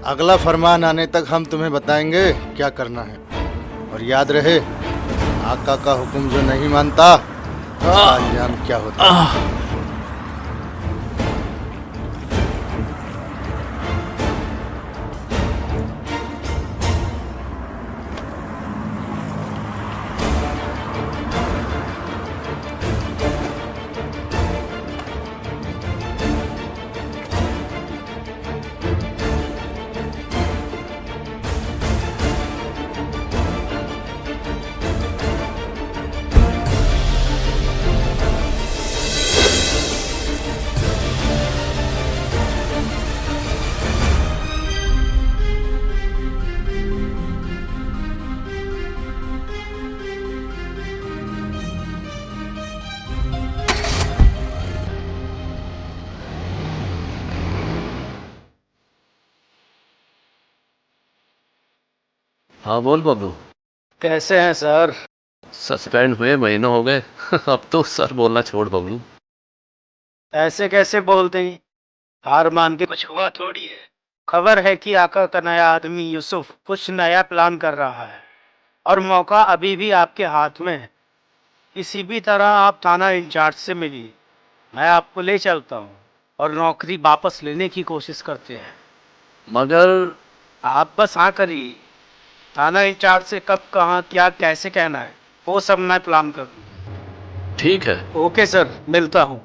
अगला फरमान आने तक हम तुम्हें बताएंगे क्या करना है, और याद रहे, आका का हुक्म जो नहीं मानता उसका अंजाम क्या होता है। हाँ बोल बबलू। कैसे हैं सर? सस्पेंड हुए महीनों हो गए। अब तो सर बोलना छोड़ बबलू। ऐसे कैसे बोलते हैं? हार मान के कुछ हुआ थोड़ी है। खबर है कि आका का नया आदमी यूसुफ कुछ नया प्लान कर रहा है, और मौका अभी भी आपके हाथ में है। किसी भी तरह आप थाना इंचार्ज से मिलिए, मैं आपको ले चलता हूँ और नौकरी वापस लेने की कोशिश करते हैं। मगर आप बस हाँ करिए। थाना इंचार्ज से कब, कहाँ, क्या, कैसे कहना है वो सब मैं प्लान कर दूँ। ठीक है। ओके सर, मिलता हूँ।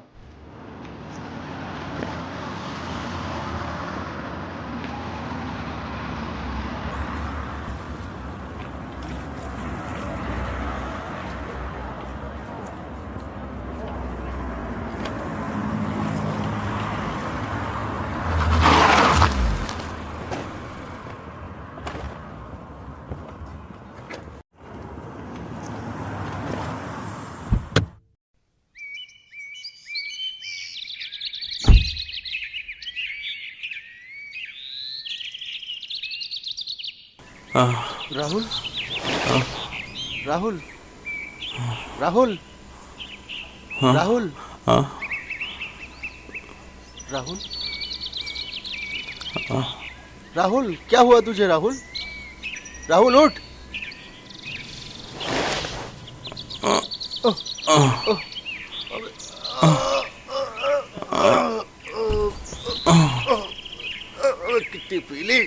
राहुल राहुल राहुल राहुल राहुल राहुल, क्या हुआ तुझे? राहुल राहुल उठ। कितनी पीली।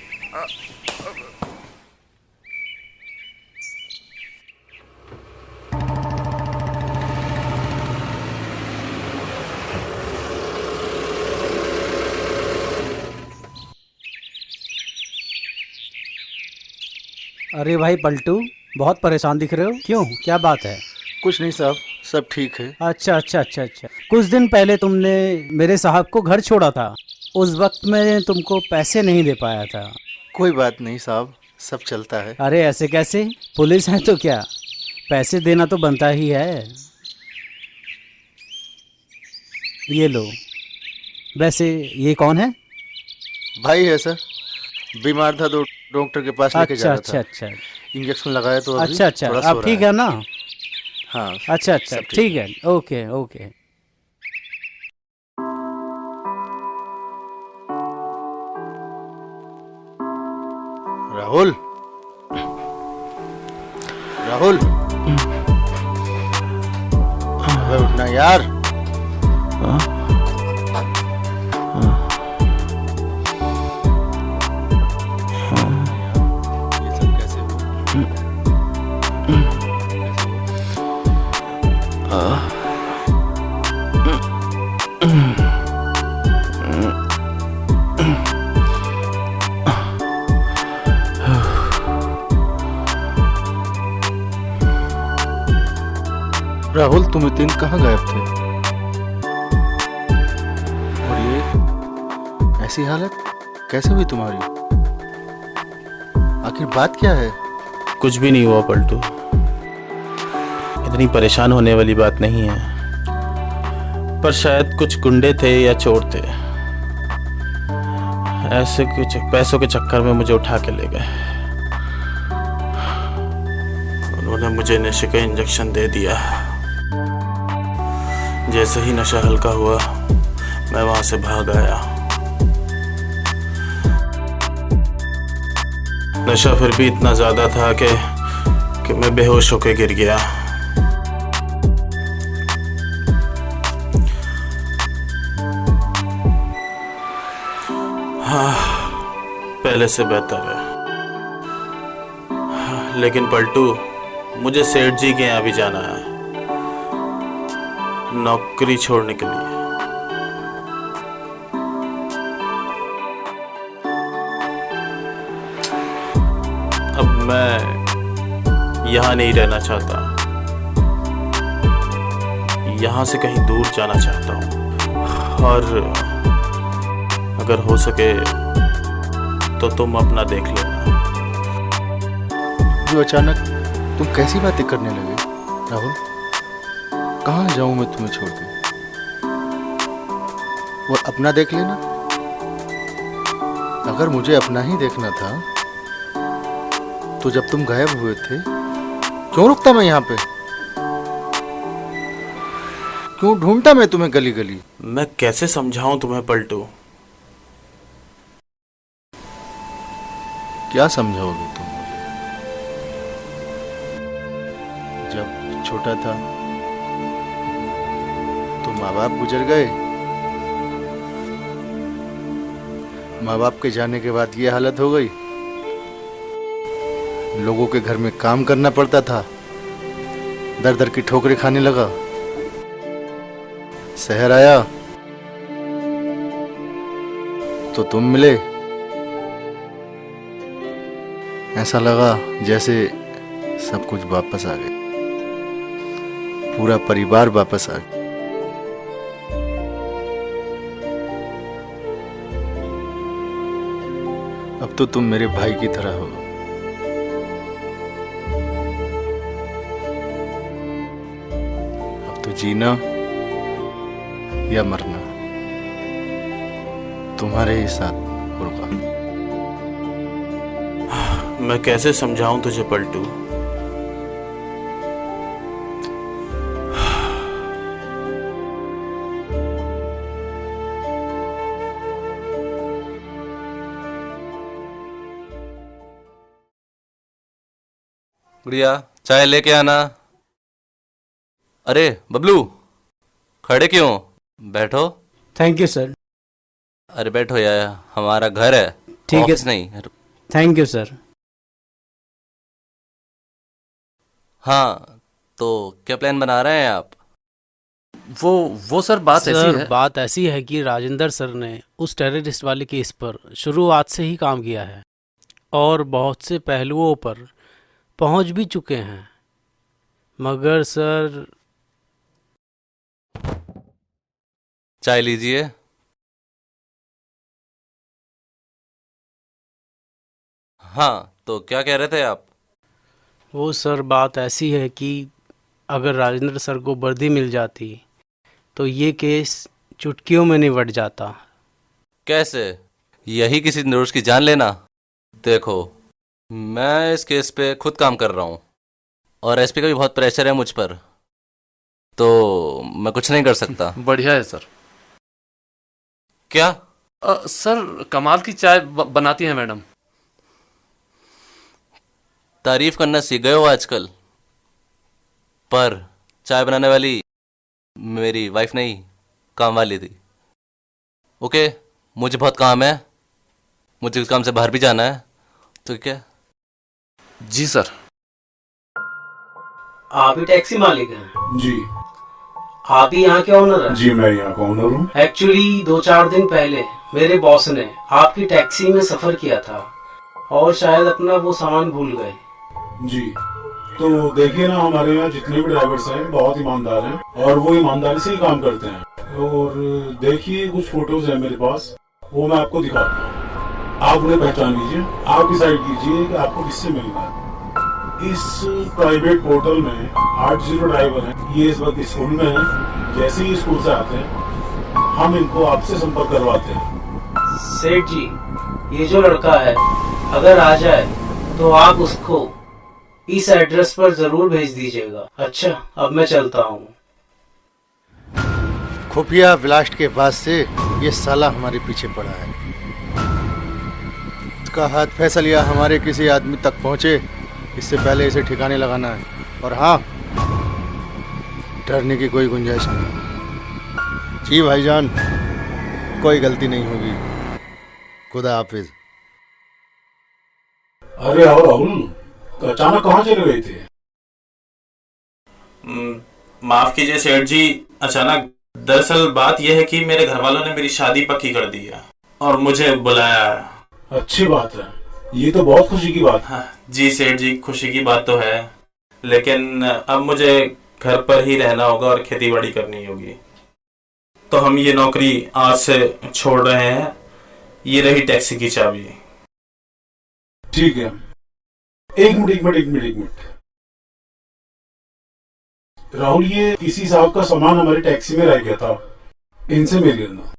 अरे भाई पलटू, बहुत परेशान दिख रहे हो, क्यों, क्या बात है? कुछ नहीं साहब, सब ठीक है। अच्छा अच्छा अच्छा अच्छा, कुछ दिन पहले तुमने मेरे साहब को घर छोड़ा था, उस वक्त मैं तुमको पैसे नहीं दे पाया था। कोई बात नहीं साहब, सब चलता है। अरे ऐसे कैसे, पुलिस है तो क्या, पैसे देना तो बनता ही है। ये लो। वैसे ये कौन है? भाई है सर, बीमार था तो डॉक्टर के पास लेके जा अच्छा रहा अच्छा था। अच्छा इंजेक्शन लगाया तो अभी अच्छा अच्छा, थोड़ा सो अब रहा ठीक है ना? हाँ अच्छा अच्छा, सब ठीक ठीक है, ओके ओके। राहुल, राहुल, अबे उठना यार। ये सब कैसे राहुल, तुम इतने दिन कहाँ गायब थे? और ये ऐसी हालत कैसे हुई तुम्हारी? आखिर बात क्या है? कुछ भी नहीं हुआ पलटू, इतनी परेशान होने वाली बात नहीं है, पर शायद कुछ गुंडे थे या चोर थे, ऐसे कुछ पैसों के चक्कर में मुझे उठा के ले गए। उन्होंने मुझे नशे का इंजेक्शन दे दिया। जैसे ही नशा हल्का हुआ मैं वहां से भाग आया। नशा फिर भी इतना ज्यादा था कि मैं बेहोश होकर गिर गया। हाँ, पहले से बेहतर है। हाँ, लेकिन पलटू, मुझे सेठ जी के यहाँ भी जाना है, नौकरी छोड़ने के लिए। अब मैं यहाँ नहीं रहना चाहता, यहाँ से कहीं दूर जाना चाहता हूँ। और अगर हो सके तो तुम अपना देख लेना। जो अचानक तुम कैसी बातें करने लगे राहुल? कहाँ जाऊं मैं तुम्हें छोड़ के? वो अपना देख लेना। अगर मुझे अपना ही देखना था तो जब तुम गायब हुए थे क्यों रुकता मैं यहाँ पे? क्यों ढूंढता मैं तुम्हें गली गली? मैं कैसे समझाऊं तुम्हें पलटू? क्या समझाओगे तुम मुझे? जब छोटा था तो माँ बाप गुजर गए, माँ बाप के जाने के बाद ये हालत हो गई। लोगों के घर में काम करना पड़ता था, दर दर की ठोकरें खाने लगा। शहर आया तो तुम मिले, ऐसा लगा जैसे सब कुछ वापस आ गया, पूरा परिवार वापस आ गया। अब तो तुम मेरे भाई की तरह हो। अब तो जीना या मरना तुम्हारे ही साथ होगा। मैं कैसे समझाऊं तुझे पलटू? गुड़िया, चाय लेके आना। अरे बबलू, खड़े क्यों? बैठो। Thank you sir. अरे बैठो यार, हमारा घर है, ठीक है। ऑफिस नहीं। Thank you sir. हाँ, तो क्या प्लान बना रहे हैं आप? वो सर बात ऐसी है। बात ऐसी है कि राजेंद्र सर ने उस टेररिस्ट वाले केस पर शुरुआत से ही काम किया है और बहुत से पहलुओं पर पहुंच भी चुके हैं, मगर सर। चाय लीजिए। हाँ, तो क्या कह रहे थे आप? वो सर बात ऐसी है कि अगर राजेंद्र सर को वर्दी मिल जाती तो ये केस चुटकियों में निपट जाता। कैसे? यही किसी निर्दोष की जान लेना? देखो, मैं इस केस पे खुद काम कर रहा हूँ और एसपी का भी बहुत प्रेशर है मुझ पर, तो मैं कुछ नहीं कर सकता। बढ़िया है सर। क्या? सर कमाल की चाय बनाती है मैडम। तारीफ करना सीख गए हो आजकल, पर चाय बनाने वाली मेरी वाइफ नहीं, काम वाली थी। ओके, मुझे बहुत काम है, मुझे इस काम से बाहर भी जाना है, तो क्या? जी सर। आप ही टैक्सी मालिक हैं? जी। आप ही यहाँ के ओनर हैं? जी, मैं यहाँ का ओनर हूँ। एक्चुअली 2-4 दिन पहले मेरे बॉस ने आपकी टैक्सी में सफर किया था और शायद अपना वो सामान भूल गए। जी, तो देखिए ना, हमारे यहाँ जितने भी ड्राइवर्स हैं बहुत ईमानदार हैं और वो ईमानदारी से ही काम करते हैं। और देखिए, कुछ फोटोज हैं मेरे पास, वो मैं आपको दिखाता हूँ, आप उन्हें पहचान लीजिए, आप डिसाइड कीजिए कि आपको किससे मिलना है। इस प्राइवेट पोर्टल में 8 ड्राइवर हैं, ये इस वक्त स्कूल में हैं। जैसे ही स्कूल से आते हैं हम इनको आपसे संपर्क करवाते हैं। सेठ जी, ये जो लड़का है अगर आ जाए तो आप उसको इस एड्रेस पर जरूर भेज दीजिएगा। अच्छा, अब मैं चलता हूँ। खुफिया ब्लास्ट के बाद से ये साला हमारे पीछे पड़ा है। इसका हाथ फैसलिया हमारे किसी आदमी तक पहुंचे, इससे पहले इसे ठिकाने लगाना है। और हाँ, डरने की कोई गुंजाइश नहीं। जी भाईजान, कोई गलती नहीं होगी। खुदा हाफिज। अरे आओ राहुल, तो अचानक कहाँ चले गए थे? माफ कीजिए सेठ जी, अचानक। दरअसल बात यह है कि मेरे घर वालों ने मेरी शादी पक्की कर दी है और मुझे बुलाया है। अच्छी बात है, ये तो बहुत खुशी की बात है। हाँ, जी सेठ जी, खुशी की बात तो है, लेकिन अब मुझे घर पर ही रहना होगा और खेती बाड़ी करनी होगी, तो हम ये नौकरी आज से छोड़ रहे हैं। ये रही टैक्सी की चाबी। ठीक है, एक मिनट। राहुल, ये किसी साहब का सामान हमारी टैक्सी में रह गया था, इनसे मिल लेना।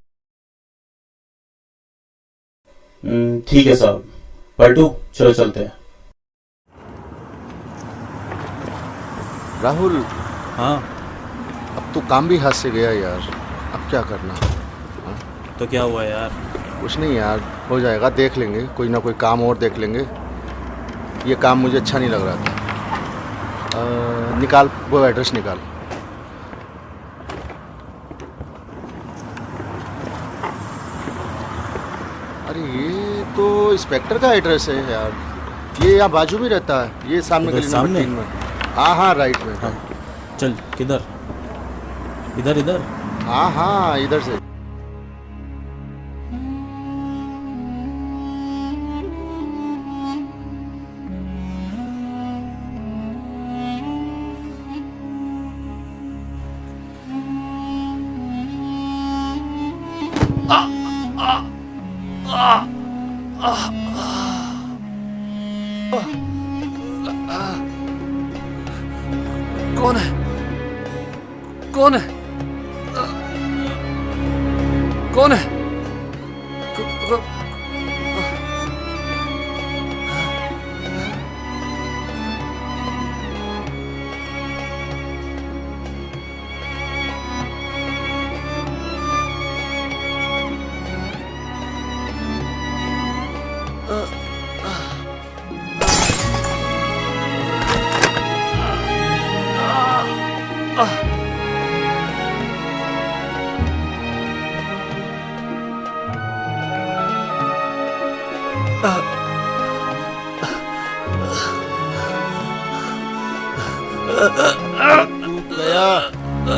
ठीक है साहब। पलटू, चलो चलते हैं। राहुल। हाँ। अब तो काम भी हाथ से गया यार, अब क्या करना? हाँ? तो क्या हुआ यार? कुछ नहीं यार, हो जाएगा, देख लेंगे, कोई ना कोई काम और देख लेंगे। ये काम मुझे अच्छा नहीं लग रहा था। निकाल वो एड्रेस निकाल। अरे ये तो इंस्पेक्टर का एड्रेस है यार, ये यहाँ बाजू में रहता है, ये सामने गली नंबर 3 में। हाँ, राइट में। हाँ। चल, किधर? इधर? हाँ, इधर से। कौन है? कौन है? कौन है? साले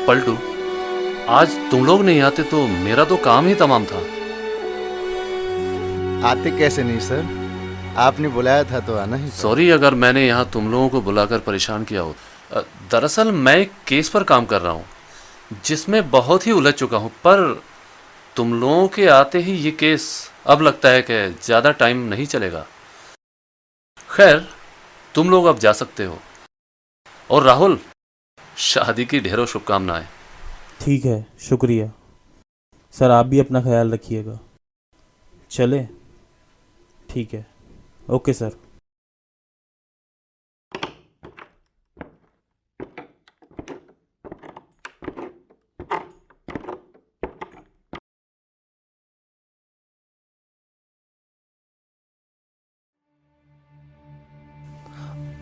पलटू, आज तुम लोग नहीं आते तो मेरा तो काम ही तमाम था। आते कैसे नहीं सर, आपने बुलाया था तो आना ही। सॉरी अगर मैंने यहाँ तुम लोगों को बुलाकर परेशान किया हो। दरअसल मैं एक केस पर काम कर रहा हूँ जिसमें बहुत ही उलझ चुका हूँ, पर तुम लोगों के आते ही ये केस अब लगता है कि ज़्यादा टाइम नहीं चलेगा। खैर, तुम लोग अब जा सकते हो। और राहुल, शादी की ढेरों शुभकामनाएं। ठीक है, शुक्रिया सर, आप भी अपना ख्याल रखिएगा। चले? ठीक है, ओके सर।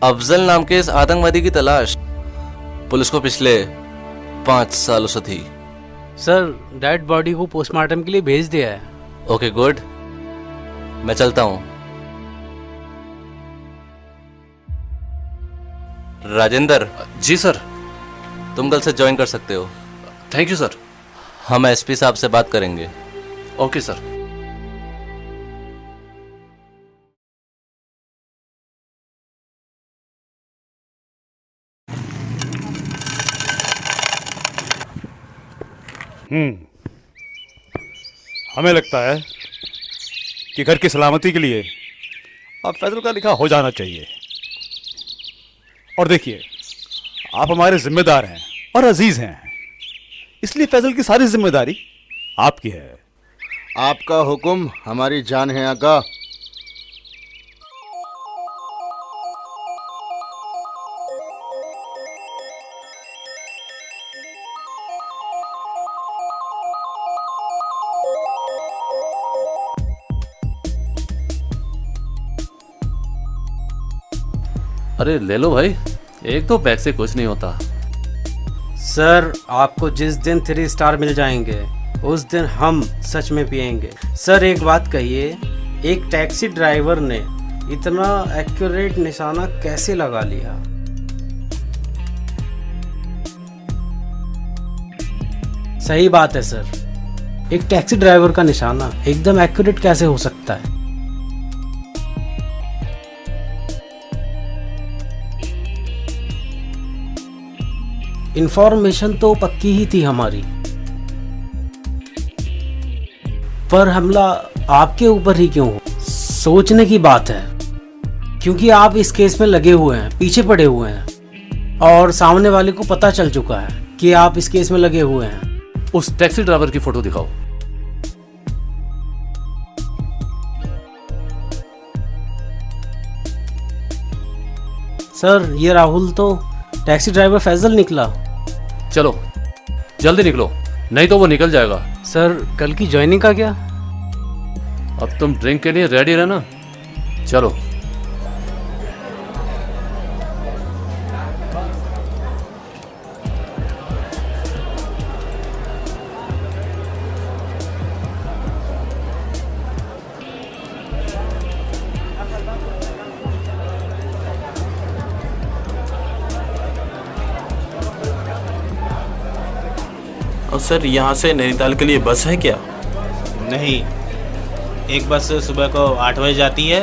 अफजल नाम के इस आतंकवादी की तलाश पुलिस को पिछले 5 सालों से थी। सर, डेड बॉडी को पोस्टमार्टम के लिए भेज दिया है। ओके गुड, मैं चलता हूं। राजेंद्र। जी सर। तुम कल से ज्वाइन कर सकते हो। Thank you sir. हम एसपी साहब से बात करेंगे। Okay sir. हमें लगता है कि घर की सलामती के लिए अब फैजल का लिखा हो जाना चाहिए। और देखिए, आप हमारे जिम्मेदार हैं और अजीज हैं, इसलिए फैजल की सारी जिम्मेदारी आपकी है। आपका हुक्म हमारी जान है आका। अरे ले लो भाई, एक तो पैक से कुछ नहीं होता। सर, आपको जिस दिन 3 स्टार मिल जाएंगे उस दिन हम सच में पिएंगे। सर, एक बात कहिए, एक टैक्सी ड्राइवर ने इतना एक्यूरेट निशाना कैसे लगा लिया? सही बात है सर, एक टैक्सी ड्राइवर का निशाना एकदम एक्यूरेट कैसे हो सकता है? इंफॉर्मेशन तो पक्की ही थी हमारी, पर हमला आपके ऊपर ही क्यों हो? सोचने की बात है, क्योंकि आप इस केस में लगे हुए हैं, पीछे पड़े हुए हैं, और सामने वाले को पता चल चुका है कि आप इस केस में लगे हुए हैं। उस टैक्सी ड्राइवर की फोटो दिखाओ। सर, ये राहुल तो टैक्सी ड्राइवर फैजल निकला। चलो जल्दी निकलो, नहीं तो वो निकल जाएगा। सर, कल की ज्वाइनिंग का क्या? अब तुम ड्रिंक के लिए रेडी रहना। चलो। और सर, यहाँ से नैनीताल के लिए बस है क्या? नहीं, एक बस सुबह को 8 बजे जाती है,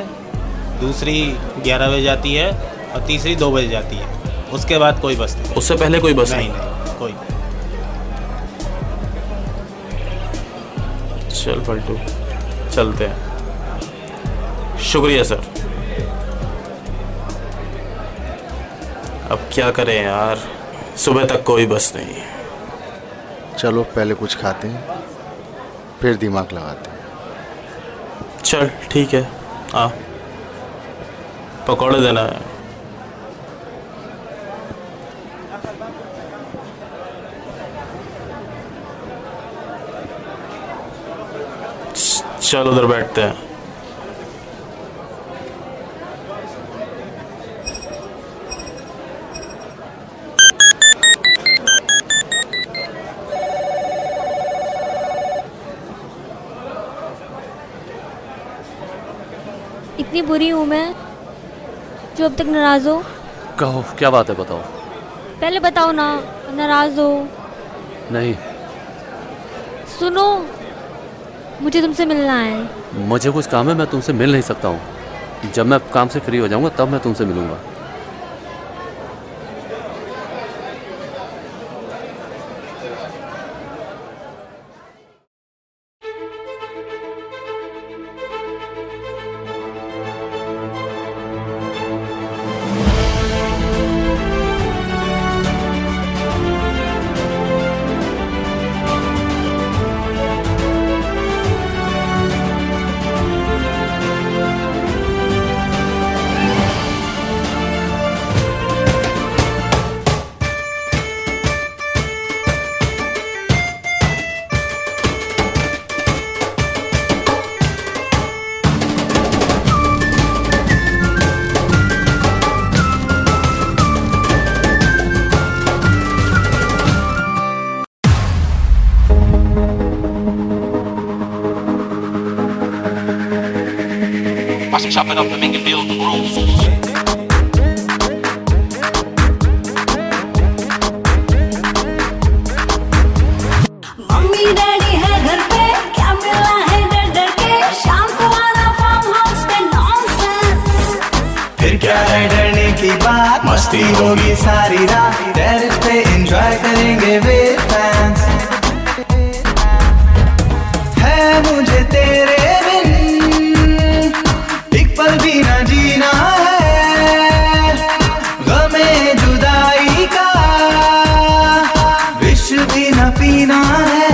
दूसरी 11 बजे जाती है और तीसरी 2 बजे जाती है। उसके बाद कोई बस नहीं। उससे पहले कोई बस नहीं? नहीं, कोई नहीं। चल पलटू, चलते हैं। शुक्रिया सर। अब क्या करें यार, सुबह तक कोई बस नहीं। चलो पहले कुछ खाते हैं, फिर दिमाग लगाते हैं। चल ठीक है, आ पकौड़े देना है। चल उधर बैठते हैं। इतनी बुरी हूँ मैं जो अब तक नाराज हो? कहो क्या बात है, बताओ। पहले बताओ ना, नाराज हो? नहीं, सुनो, मुझे तुमसे मिलना है। मुझे कुछ काम है, मैं तुमसे मिल नहीं सकता हूँ। जब मैं काम से फ्री हो जाऊंगा तब मैं तुमसे मिलूंगा। Watch them chop it up and make it feel the groove. Mummy daddy है घर पे, क्या मिलना है डर डर के, शाम को आना फार्म हाउस पे नॉनसेंस। फिर क्या है डरने की बात, मस्ती होगी सारी रात, टेरेस पे एंजॉय करेंगे विद फैंस। है मुझे तेरे बिन एक पल भी ना जीना है, गमे जुदाई का विष भी न पीना है।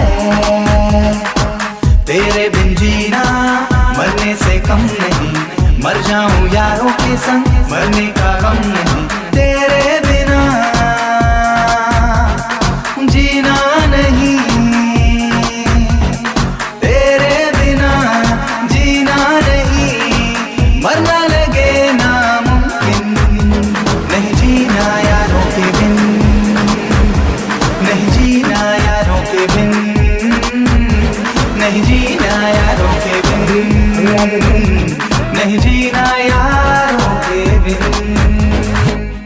तेरे बिन जीना मरने से कम नहीं, मर जाऊं यारों के संग मरने का गम नहीं। तेरे बिना जीना नहीं, तेरे बिना जीना नहीं, मरना लगे नामुमकिन। नहीं जीना यारों के बिन, नहीं जीना यारों के बिन, नहीं जीना यारों के बिन, नहीं जीना यारों के बिन।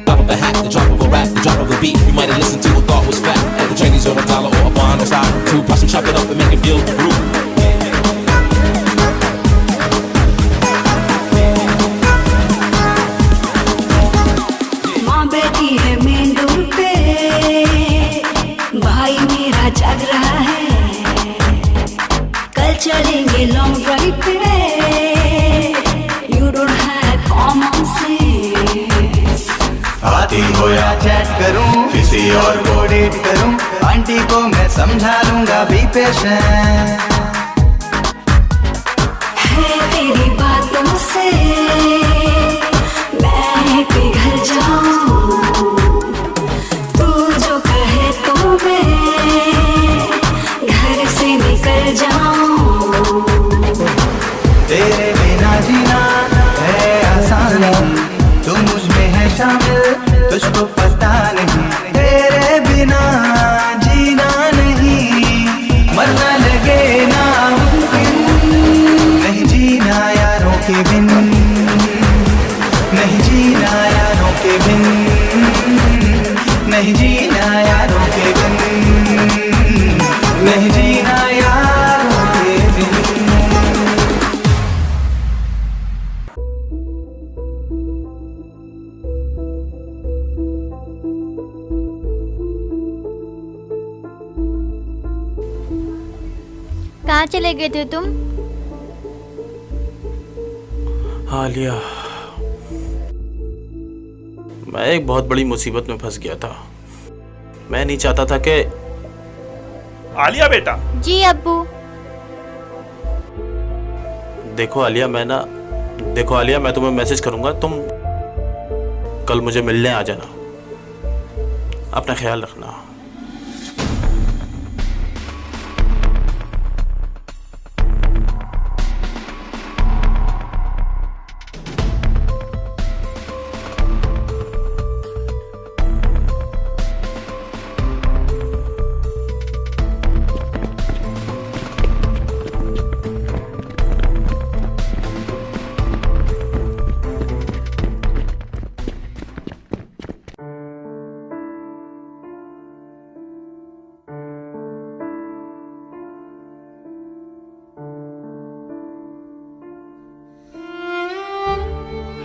Drop of a hat, the drop of a rap, the drop of a beat. You might have listened to a thought was fact. At the Chinese or a dollar or a bond or side. Two, watch them chop it up and make it feel the groove. माँ बैठी है main door पे, भाई मेरा जग रहा है, कल चलेंगे लॉन्ग ड्राइव पे। You don't have common sense. आती हो या चैट करूं, किसी और को डेट करूं, आंटी को मैं समझा लूंगा, बी पेशेंट। है तेरी बातों से मैं पिघल जाऊं, तू जो कहे तो मैं घर से निकल जाऊं। तेरे बिना जीना है आसान नहीं, तू मुझ में है शामिल तुझको पता नहीं। तेरे बिना जीना नहीं, मरना लगे नामुमकिन। नहीं जीना यारों के बिन, नहीं जीना यारों के बिन, नहीं जीना यारों के बिन, नहीं जीना यारों के बिन। कहाँ चले गए थे तुम? आलिया, मैं एक बहुत बड़ी मुसीबत में फंस गया था। मैं नहीं चाहता था कि आलिया बेटा। जी अब्बू। देखो आलिया, मैं तुम्हें मैसेज करूंगा, तुम कल मुझे मिलने आ जाना। अपना ख्याल रखना।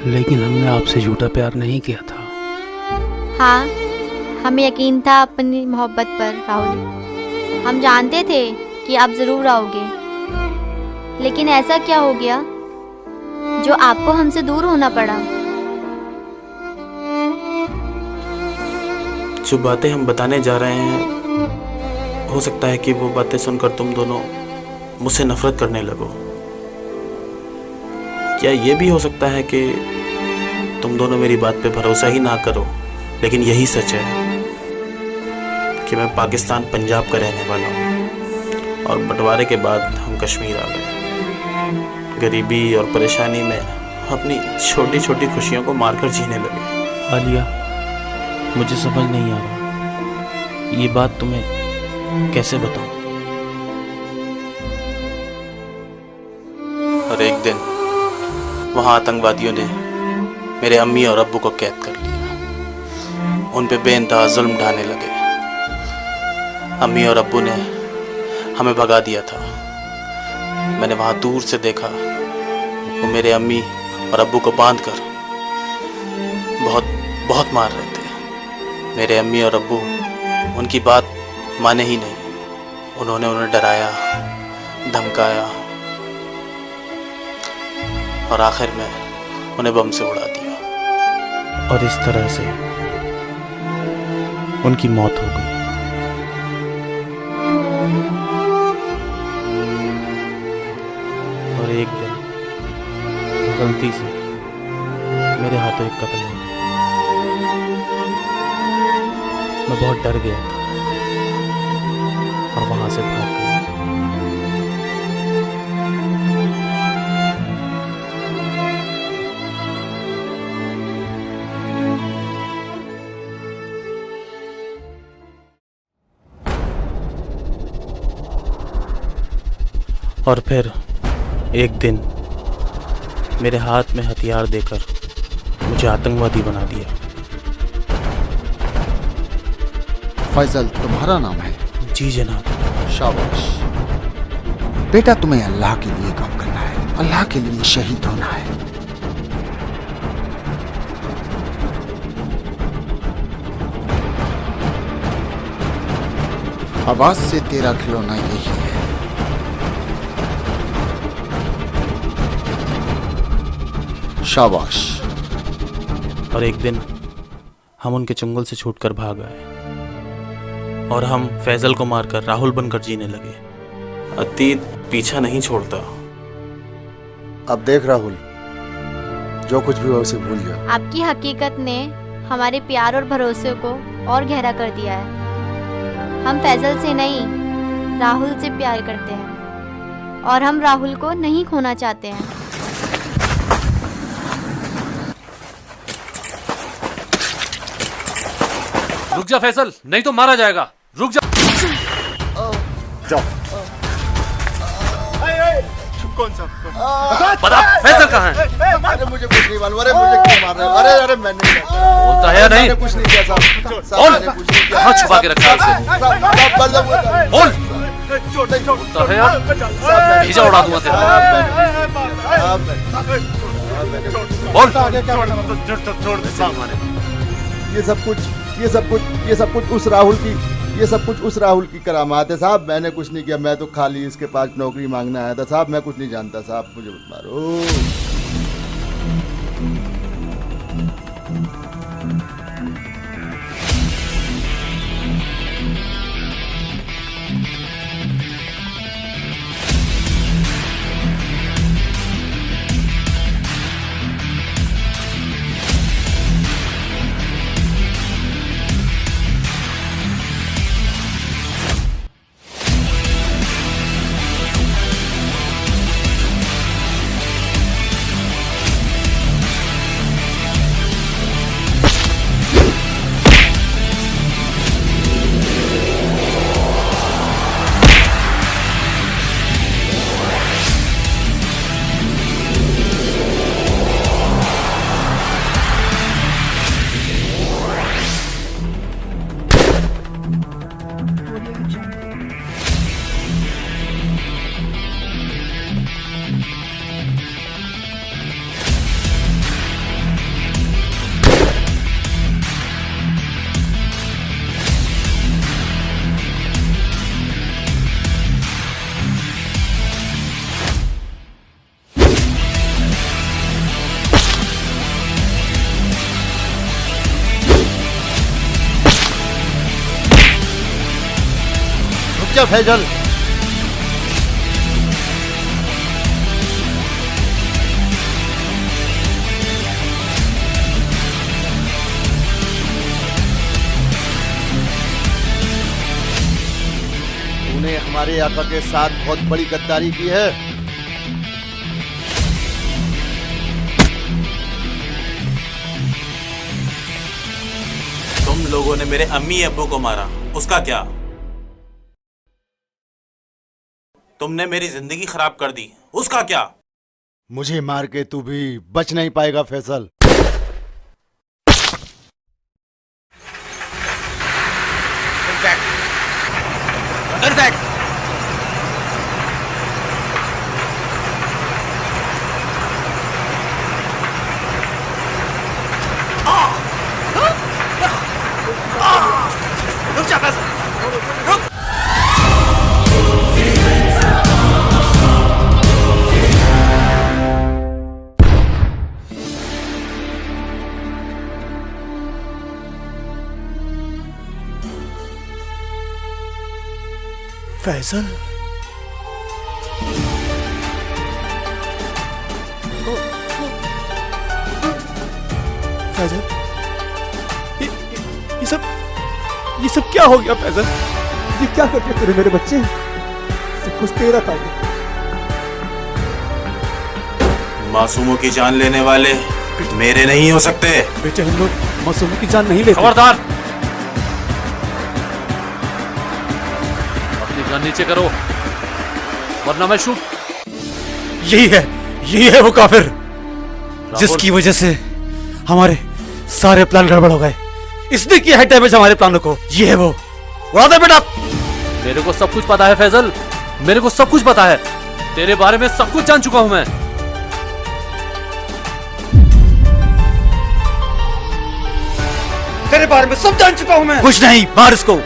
लेकिन हमने आपसे झूठा प्यार नहीं किया था। हाँ, हमें यकीन था अपनी मोहब्बत पर राहुल। हम जानते थे कि आप जरूर आओगे, लेकिन ऐसा क्या हो गया जो आपको हमसे दूर होना पड़ा? जो बातें हम बताने जा रहे हैं, हो सकता है कि वो बातें सुनकर तुम दोनों मुझसे नफरत करने लगो। क्या ये भी हो सकता है कि तुम दोनों मेरी बात पे भरोसा ही ना करो, लेकिन यही सच है कि मैं पाकिस्तान पंजाब का रहने वाला हूँ और बंटवारे के बाद हम कश्मीर आ गए। गरीबी और परेशानी में अपनी छोटी छोटी खुशियों को मारकर जीने लगे। आलिया, मुझे समझ नहीं आ रहा ये बात तुम्हें कैसे बताऊं। और एक दिन वहाँ आतंकवादियों ने मेरे अम्मी और अब्बू को कैद कर लिया। उन पे बेइंतहा जुल्म ढाने लगे। अम्मी और अब्बू ने हमें भगा दिया था। मैंने वहाँ दूर से देखा वो मेरे अम्मी और अब्बू को बांधकर बहुत मार रहे थे। मेरे अम्मी और अब्बू उनकी बात माने ही नहीं। उन्होंने उन्हें डराया, धमकाया और आखिर में उन्हें बम से उड़ा दिया। और इस तरह से उनकी मौत हो गई। और एक दिन गलती से मेरे हाथों एक कत्ल हो गया। मैं बहुत डर गया था और वहां से भाग गया। और फिर एक दिन मेरे हाथ में हथियार देकर मुझे आतंकवादी बना दिया। फैजल तुम्हारा नाम है? जी जनाब। शाबाश बेटा, तुम्हें अल्लाह के लिए काम करना है, अल्लाह के लिए शहीद होना है। आवाज से तेरा खिलौना यही है। शाबाश। और एक दिन हम उनके चंगुल से छूटकर भाग आए और हम फैजल को मारकर राहुल बनकर जीने लगे। अतीत पीछा नहीं छोड़ता। अब देख राहुल, जो कुछ भी हो उसे भूल जा। आपकी हकीकत ने हमारे प्यार और भरोसे को और गहरा कर दिया है। हम फैजल से नहीं, राहुल से प्यार करते हैं और हम राहुल को नहीं खोना चाहते हैं। रुक जा फैसल, नहीं तो मारा जाएगा। रुक जा। जाओ। कौन सा? बता फैसल कहाँ है? अरे मुझे कुछ नहीं मालूम। अरे मुझे क्यों मार रहे हो? अरे मैंने बोलता है या नहीं? कुछ नहीं किया साहब। बोल, कहाँ छुपा के रखा है उसे? बोल। बोलता है यार, भेजा उड़ा दूंगा तेरा। बोल। ये सब कुछ उस राहुल की करामात है साहब। मैंने कुछ नहीं किया। मैं तो खाली इसके पास नौकरी मांगने आया था साहब। मैं कुछ नहीं जानता साहब, मुझे मत मारो। जा फैजल। तूने हमारे आका के साथ बहुत बड़ी गद्दारी की है। तुम लोगों ने मेरे अम्मी अब्बू को मारा, उसका क्या? तुमने मेरी जिंदगी खराब कर दी, उसका क्या? मुझे मार के तू भी बच नहीं पाएगा फैसल। रुक जा फैसल, रुक। फैसल, फैजल, ये सब क्या हो गया फैजल? ये क्या करके तेरे मेरे बच्चे? सब कुछ तेरा था। मासूमों की जान लेने वाले मेरे नहीं हो सकते। बेटे हम लोग मासूमों की जान नहीं लेते। खबरदार, अपनी जान नीचे करो वरना मैं शूट। यही है वो काफिर जिसकी वजह से हमारे सारे प्लान गड़बड़ हो गए। इसने किया है डैमेज हमारे प्लानों को। ये है वो। उड़ा दे बेटा। मेरे को सब कुछ पता है फैजल, मेरे को सब कुछ पता है। तेरे बारे में सब कुछ जान चुका हूं मैं। तेरे बारे में सब जान चुका हूं मैं। कुछ नहीं, मार इसको।